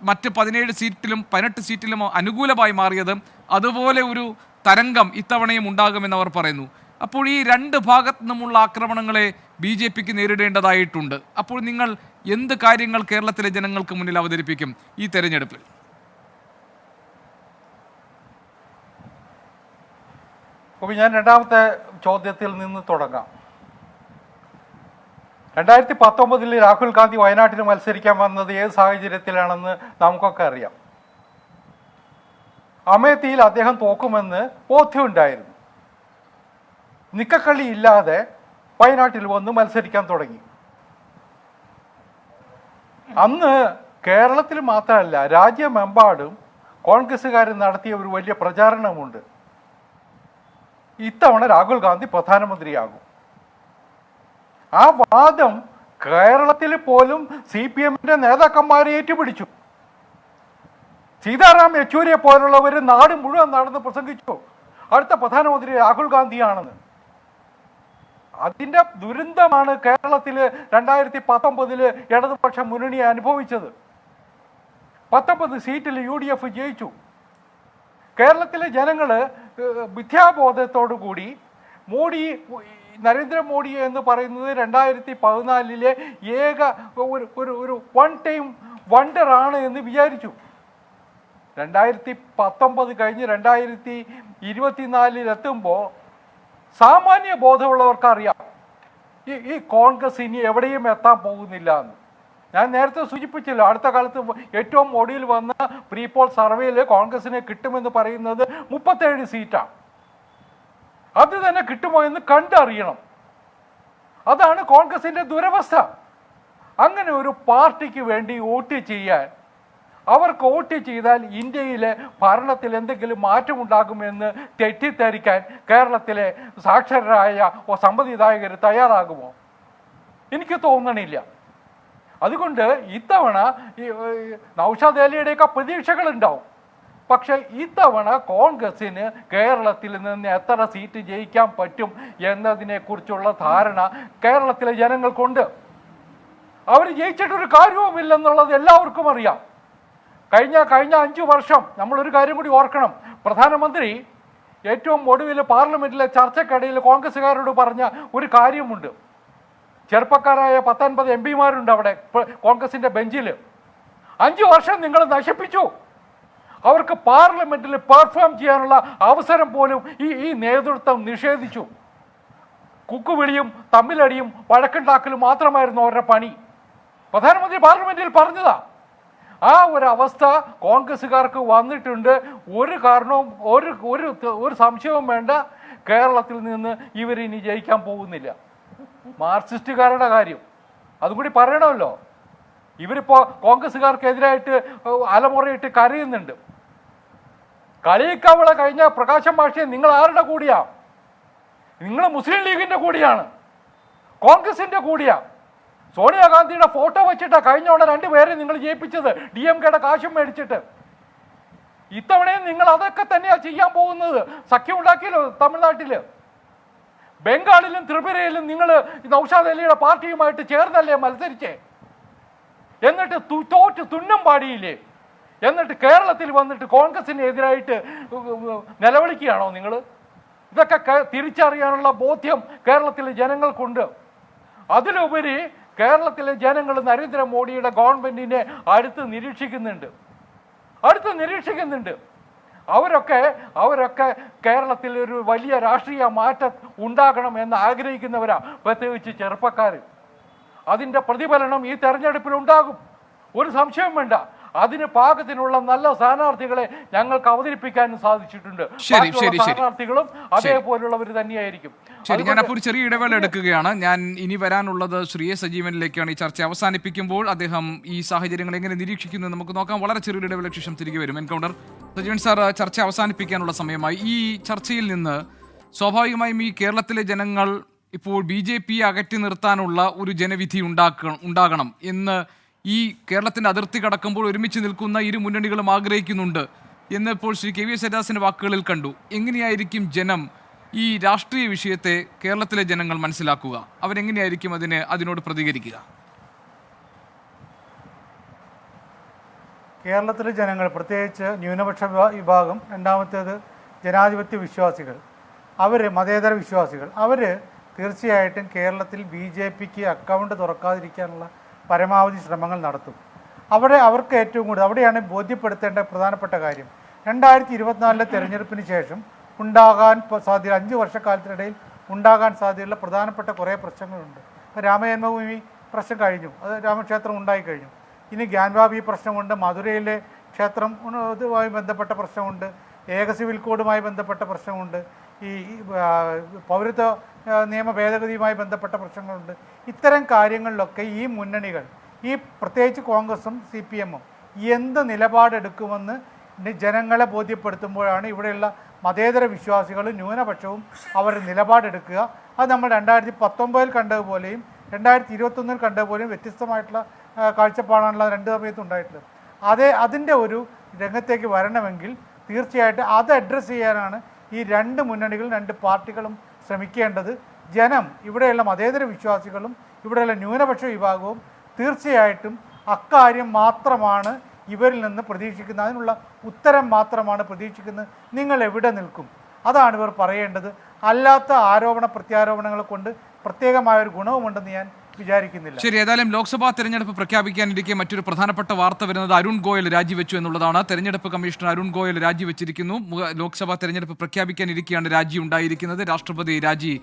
മറ്റ് 17 സീറ്റിലും 18 സീറ്റിലും അനുകൂലമായി മാറിയത്, അതുപോലെ ഒരു തരംഗം ഇത്തവണയും ഉണ്ടാകുമെന്ന് അവർ പറയുന്നു. അപ്പോൾ ഈ രണ്ട് ഭാഗത്തു നിന്നുമുള്ള ആക്രമണങ്ങളെ BJPക്ക് നേരിടേണ്ടതായിട്ടുണ്ട്. അപ്പോൾ നിങ്ങൾ എന്ത് കാര്യങ്ങൾ കേരളത്തിലെ ജനങ്ങൾക്ക് മുന്നിൽ അവതരിപ്പിക്കും ഈ തെരഞ്ഞെടുപ്പിൽ? അപ്പോൾ ഞാൻ രണ്ടാമത്തെ ചോദ്യത്തിൽ നിന്ന് തുടങ്ങാം. 2019 രാഹുൽ ഗാന്ധി വയനാട്ടിൽ മത്സരിക്കാൻ വന്നത് ഏത് സാഹചര്യത്തിലാണെന്ന് നമുക്കൊക്കെ അറിയാം. അമേത്തിയിൽ അദ്ദേഹം തോക്കുമെന്ന് ബോധ്യമുണ്ടായിരുന്നു. നിക്കക്കളി ഇല്ലാതെ വയനാട്ടിൽ വന്ന് മത്സരിക്കാൻ തുടങ്ങി. അന്ന് കേരളത്തിൽ മാത്രമല്ല രാജ്യമെമ്പാടും കോൺഗ്രസ്സുകാർ നടത്തിയ ഒരു വലിയ പ്രചാരണമുണ്ട്, ഇത്തവണ രാഹുൽ ഗാന്ധി പ്രധാനമന്ത്രിയാകും. ആ വാദം കേരളത്തിൽ പോലും CPM-ന്റെ നേതാക്കന്മാരെ ഏറ്റുപിടിച്ചു. സീതാറാം യെച്ചൂരിയെ പോലുള്ളവർ നാട് മുഴുവൻ നടന്ന് പ്രസംഗിച്ചു അടുത്ത പ്രധാനമന്ത്രി രാഹുൽ ഗാന്ധിയാണെന്ന്. അതിൻ്റെ ദുരന്തമാണ് കേരളത്തിൽ 2019 ഇടതുപക്ഷ മുന്നണി അനുഭവിച്ചത്. 19 സീറ്റിൽ UDF ജയിച്ചു. കേരളത്തിലെ ജനങ്ങൾ മിഥ്യാബോധത്തോടു കൂടി നരേന്ദ്രമോദി എന്ന് പറയുന്നത് 2014 ഏക ഒരു വൺ ടൈം വണ്ടറാണ് എന്ന് വിചാരിച്ചു. 2019 കഴിഞ്ഞ് 2024 എത്തുമ്പോൾ സാമാന്യ ബോധമുള്ളവർക്ക് അറിയാം ഈ കോൺഗ്രസ് ഇനി എവിടെയും എത്താൻ പോകുന്നില്ല എന്ന്. ഞാൻ നേരത്തെ സൂചിപ്പിച്ചല്ലോ, അടുത്ത കാലത്ത് ഏറ്റവും ഒടുവിൽ വന്ന പ്രീപോൾ സർവേയിൽ കോൺഗ്രസിന് കിട്ടുമെന്ന് പറയുന്നത് 37 സീറ്റാണ്. അത് തന്നെ കിട്ടുമോ എന്ന് കണ്ടറിയണം. അതാണ് കോൺഗ്രസിൻ്റെ ദുരവസ്ഥ. അങ്ങനെ ഒരു പാർട്ടിക്ക് വേണ്ടി വോട്ട് ചെയ്യാൻ, അവർക്ക് വോട്ട് ചെയ്താൽ ഇന്ത്യയിലെ ഭരണത്തിൽ എന്തെങ്കിലും മാറ്റമുണ്ടാകുമെന്ന് തെറ്റിദ്ധരിക്കാൻ കേരളത്തിലെ സാക്ഷരരായ സമ്മതിദായകർ തയ്യാറാകുമോ? എനിക്ക് തോന്നണില്ല. അതുകൊണ്ട് ഇത്തവണ ഈ നൗഷാദ് അലിയുടെയൊക്കെ പ്രതീക്ഷകളുണ്ടാവും. പക്ഷെ ഇത്തവണ കോൺഗ്രസിന് കേരളത്തിൽ നിന്ന് എത്ര സീറ്റ് ജയിക്കാൻ പറ്റും എന്നതിനെക്കുറിച്ചുള്ള ധാരണ കേരളത്തിലെ ജനങ്ങൾക്കുണ്ട്. അവർ ജയിച്ചിട്ടൊരു കാര്യവുമില്ലെന്നുള്ളത് എല്ലാവർക്കും അറിയാം. കഴിഞ്ഞ 5 വർഷം നമ്മളൊരു കാര്യം കൂടി ഓർക്കണം. പ്രധാനമന്ത്രി ഏറ്റവും ഒടുവിൽ പാർലമെന്റിലെ ചർച്ചക്കിടയിൽ കോൺഗ്രസ്സുകാരോട് പറഞ്ഞ ഒരു കാര്യമുണ്ട്. ചെറുപ്പക്കാരായ 19 MP അവിടെ കോൺഗ്രസിന്റെ ബെഞ്ചിൽ. 5 വർഷം നിങ്ങൾ നശിപ്പിച്ചു. അവർക്ക് പാർലമെന്റിൽ പെർഫോം ചെയ്യാനുള്ള അവസരം പോലും ഈ നേതൃത്വം നിഷേധിച്ചു. കുക്കുവിളിയും തമ്മിലടിയും വഴക്കുണ്ടാക്കലും മാത്രമായിരുന്നു അവരുടെ പണി. പ്രധാനമന്ത്രി പാർലമെന്റിൽ പറഞ്ഞതാ. ആ ഒരു അവസ്ഥ കോൺഗ്രസ്സുകാർക്ക് വന്നിട്ടുണ്ട്. ഒരു കാരണവും ഒരു സംശയവും വേണ്ട, കേരളത്തിൽ നിന്ന് ഇവരിനി ജയിക്കാൻ പോകുന്നില്ല. മാർക്സിസ്റ്റുകാരുടെ കാര്യം അതും കൂടി പറയണമല്ലോ. ഇവരിപ്പോൾ കോൺഗ്രസ്സുകാർക്കെതിരായിട്ട് അലമുറയിട്ട് കരയുന്നുണ്ട്. കളിയിക്കവള കഴിഞ്ഞ പ്രകാശം മാഷിയെ നിങ്ങൾ ആരുടെ കൂടിയാ? നിങ്ങൾ മുസ്ലിം ലീഗിന്റെ കൂടിയാണ്, കോൺഗ്രസിന്റെ കൂടിയാ. സോണിയാഗാന്ധിയുടെ ഫോട്ടോ വെച്ചിട്ടാണ് കഴിഞ്ഞ തവണ 2 പേരെ നിങ്ങൾ ജയിപ്പിച്ചത്, DMKയുടെ കാശും മേടിച്ചിട്ട്. ഇത്തവണയും നിങ്ങൾ അതൊക്കെ തന്നെയാണ് ചെയ്യാൻ പോകുന്നത്. സഖ്യം ഉണ്ടാക്കിയല്ലോ തമിഴ്നാട്ടിൽ. ബംഗാളിലും ത്രിപുരയിലും നിങ്ങൾ നൗഷാദ് അലിയുടെ പാർട്ടിയുമായിട്ട് ചേർന്നല്ലേ മത്സരിച്ചേ? എന്നിട്ട് തോറ്റ് തുന്നം പാടിയില്ലേ? എന്നിട്ട് കേരളത്തിൽ വന്നിട്ട് കോൺഗ്രസിനെതിരായിട്ട് നിലവിളിക്കുകയാണോ നിങ്ങൾ? ഇതൊക്കെ തിരിച്ചറിയാനുള്ള ബോധ്യം കേരളത്തിലെ ജനങ്ങൾക്കുണ്ട്. അതിലുപരി കേരളത്തിലെ ജനങ്ങൾ നരേന്ദ്രമോദിയുടെ ഗവൺമെന്റിനെ അടുത്ത് നിരീക്ഷിക്കുന്നുണ്ട്. അവരൊക്കെ കേരളത്തിൽ ഒരു വലിയ രാഷ്ട്രീയ മാറ്റം ഉണ്ടാകണം എന്ന് ആഗ്രഹിക്കുന്നവരാ, പ്രത്യേകിച്ച് ചെറുപ്പക്കാർ. അതിൻ്റെ പ്രതിഫലനം ഈ തെരഞ്ഞെടുപ്പിൽ ഉണ്ടാകും, ഒരു സംശയം വേണ്ട. അതിന് പാകത്തിനുള്ള നല്ല സ്ഥാനാർത്ഥികളെ ഞങ്ങൾക്ക് അവതരിപ്പിക്കാനും സാധിച്ചിട്ടുണ്ട്. സ്ഥാനാർത്ഥികളും അതേപോലുള്ളവർ തന്നെയായിരിക്കും. ശരി, ഞാൻ അപ്പോൾ ഒരു ചെറിയ ഇടവേള എടുക്കുകയാണ്. ഞാൻ ഇനി വരാനുള്ളത് ശ്രീ എ. സജീവനിലേക്കാണ്. ഈ ചർച്ച അവസാനിപ്പിക്കുമ്പോൾ അദ്ദേഹം ഈ സാഹചര്യങ്ങൾ എങ്ങനെ നിരീക്ഷിക്കുന്നു നമുക്ക് നോക്കാം. വളരെ ചെറിയൊരു ഇടവേളയ്ക്ക് ശേഷം തിരികെ വരും. എൻകൗണ്ടർ സജീവൻ സാർ, ചർച്ച അവസാനിപ്പിക്കാനുള്ള സമയമായി. ഈ ചർച്ചയിൽ നിന്ന് സ്വാഭാവികമായും ഈ കേരളത്തിലെ ജനങ്ങൾ ഇപ്പോൾ BJP അകറ്റി നിർത്താനുള്ള ഒരു ജനവിധി ഉണ്ടാകണം എന്ന് ഈ കേരളത്തിൻ്റെ അതിർത്തി കടക്കുമ്പോൾ ഒരുമിച്ച് നിൽക്കുന്ന ഇരു മുന്നണികളും ആഗ്രഹിക്കുന്നുണ്ട് എന്ന് ഇപ്പോൾ ശ്രീ KVS ഹരിദാസിന്റെ വാക്കുകളിൽ കണ്ടു. എങ്ങനെയായിരിക്കും ജനം ഈ രാഷ്ട്രീയ വിഷയത്തെ കേരളത്തിലെ ജനങ്ങൾ മനസ്സിലാക്കുക? അവരെങ്ങനെയായിരിക്കും അതിനോട് പ്രതികരിക്കുക? കേരളത്തിലെ ജനങ്ങൾ, പ്രത്യേകിച്ച് ന്യൂനപക്ഷ വിഭാഗം, രണ്ടാമത്തേത് ജനാധിപത്യ വിശ്വാസികൾ, മതേതര വിശ്വാസികൾ, തീർച്ചയായിട്ടും കേരളത്തിൽ BJPക്ക് അക്കൗണ്ട് തുറക്കാതിരിക്കാനുള്ള പരമാവധി ശ്രമങ്ങൾ നടത്തും. അവർക്ക് ഏറ്റവും കൂടുതൽ അവിടെയാണ് ബോധ്യപ്പെടുത്തേണ്ട പ്രധാനപ്പെട്ട കാര്യം. 2024 തെരഞ്ഞെടുപ്പിന് ശേഷം ഉണ്ടാകാൻ സാധ്യത 5 വർഷക്കാലത്തിനിടയിൽ ഉണ്ടാകാൻ സാധ്യതയുള്ള പ്രധാനപ്പെട്ട കുറേ പ്രശ്നങ്ങളുണ്ട്. രാമജന്മഭൂമി പ്രശ്നം കഴിഞ്ഞു, അത് രാമക്ഷേത്രം ഉണ്ടായിക്കഴിഞ്ഞു. ഇനി ഗ്യാൻവാബി പ്രശ്നമുണ്ട്, മധുരയിലെ ക്ഷേത്രം ഇതുമായി ബന്ധപ്പെട്ട പ്രശ്നമുണ്ട്, ഏക സിവിൽ കോഡുമായി ബന്ധപ്പെട്ട പ്രശ്നമുണ്ട്, ഈ പൗരത്വ നിയമ ഭേദഗതിയുമായി ബന്ധപ്പെട്ട പ്രശ്നങ്ങളുണ്ട്. ഇത്തരം കാര്യങ്ങളിലൊക്കെ ഈ മുന്നണികൾ, പ്രത്യേകിച്ച് കോൺഗ്രസും CPM-ഉം എന്ത് നിലപാടെടുക്കുമെന്ന് ജനങ്ങളെ ബോധ്യപ്പെടുത്തുമ്പോഴാണ് ഇവിടെയുള്ള മതേതര വിശ്വാസികളും ന്യൂനപക്ഷവും അവർ നിലപാടെടുക്കുക. അത് നമ്മൾ 2019 കണ്ടതുപോലെയും 2021 കണ്ടതുപോലെയും വ്യത്യസ്തമായിട്ടുള്ള കാഴ്ചപ്പാടാണല്ലോ 2 സമയത്തും ഉണ്ടായിട്ടുള്ളത്. അതിൻ്റെ ഒരു രംഗത്തേക്ക് വരണമെങ്കിൽ തീർച്ചയായിട്ടും അത് അഡ്രസ്സ് ചെയ്യാനാണ് ഈ 2 മുന്നണികളും 2 പാർട്ടികളും ശ്രമിക്കേണ്ടത്. ജനം, ഇവിടെയുള്ള മതേതര വിശ്വാസികളും ഇവിടെയുള്ള ന്യൂനപക്ഷ വിഭാഗവും തീർച്ചയായിട്ടും അക്കാര്യം മാത്രമാണ് ഇവരിൽ നിന്ന് പ്രതീക്ഷിക്കുന്നത്, അതിനുള്ള ഉത്തരം മാത്രമാണ് പ്രതീക്ഷിക്കുന്നത്. നിങ്ങൾ എവിടെ നിൽക്കും, അതാണ് ഇവർ പറയേണ്ടത്. അല്ലാത്ത ആരോപണ പ്രത്യാരോപണങ്ങളെ കൊണ്ട് പ്രത്യേകമായൊരു ഗുണവുമുണ്ടെന്ന് ഞാൻ വിചാരിക്കുന്നില്ല. ശരി, ഏതായാലും ലോക്സഭാ തെരഞ്ഞെടുപ്പ് പ്രഖ്യാപിക്കാനിരിക്കെ മറ്റൊരു പ്രധാനപ്പെട്ട വാർത്ത വരുന്നത് അരുൺ ഗോയൽ രാജിവെച്ചു എന്നുള്ളതാണ്. തെരഞ്ഞെടുപ്പ് കമ്മീഷണർ അരുൺ ഗോയൽ രാജിവെച്ചിരിക്കുന്നു. ലോക്സഭാ തെരഞ്ഞെടുപ്പ് പ്രഖ്യാപിക്കാനിരിക്കെയാണ് രാജി ഉണ്ടായിരിക്കുന്നത്. രാഷ്ട്രപതി രാജി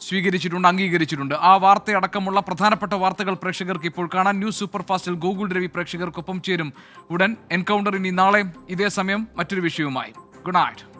സ്വീകരിച്ചിട്ടുണ്ട്, അംഗീകരിച്ചിട്ടുണ്ട്. ആ വാർത്തയടക്കമുള്ള പ്രധാനപ്പെട്ട വാർത്തകൾ പ്രേക്ഷകർക്ക് ഇപ്പോൾ കാണാൻ ന്യൂസ് സൂപ്പർ ഫാസ്റ്റിൽ ഗൂഗിൾ രവി പ്രേക്ഷകർക്കൊപ്പം ചേരും ഉടൻ. എൻകൗണ്ടർ ഇനി നാളെ ഇതേ സമയം മറ്റൊരു വിഷയവുമായി. Good night.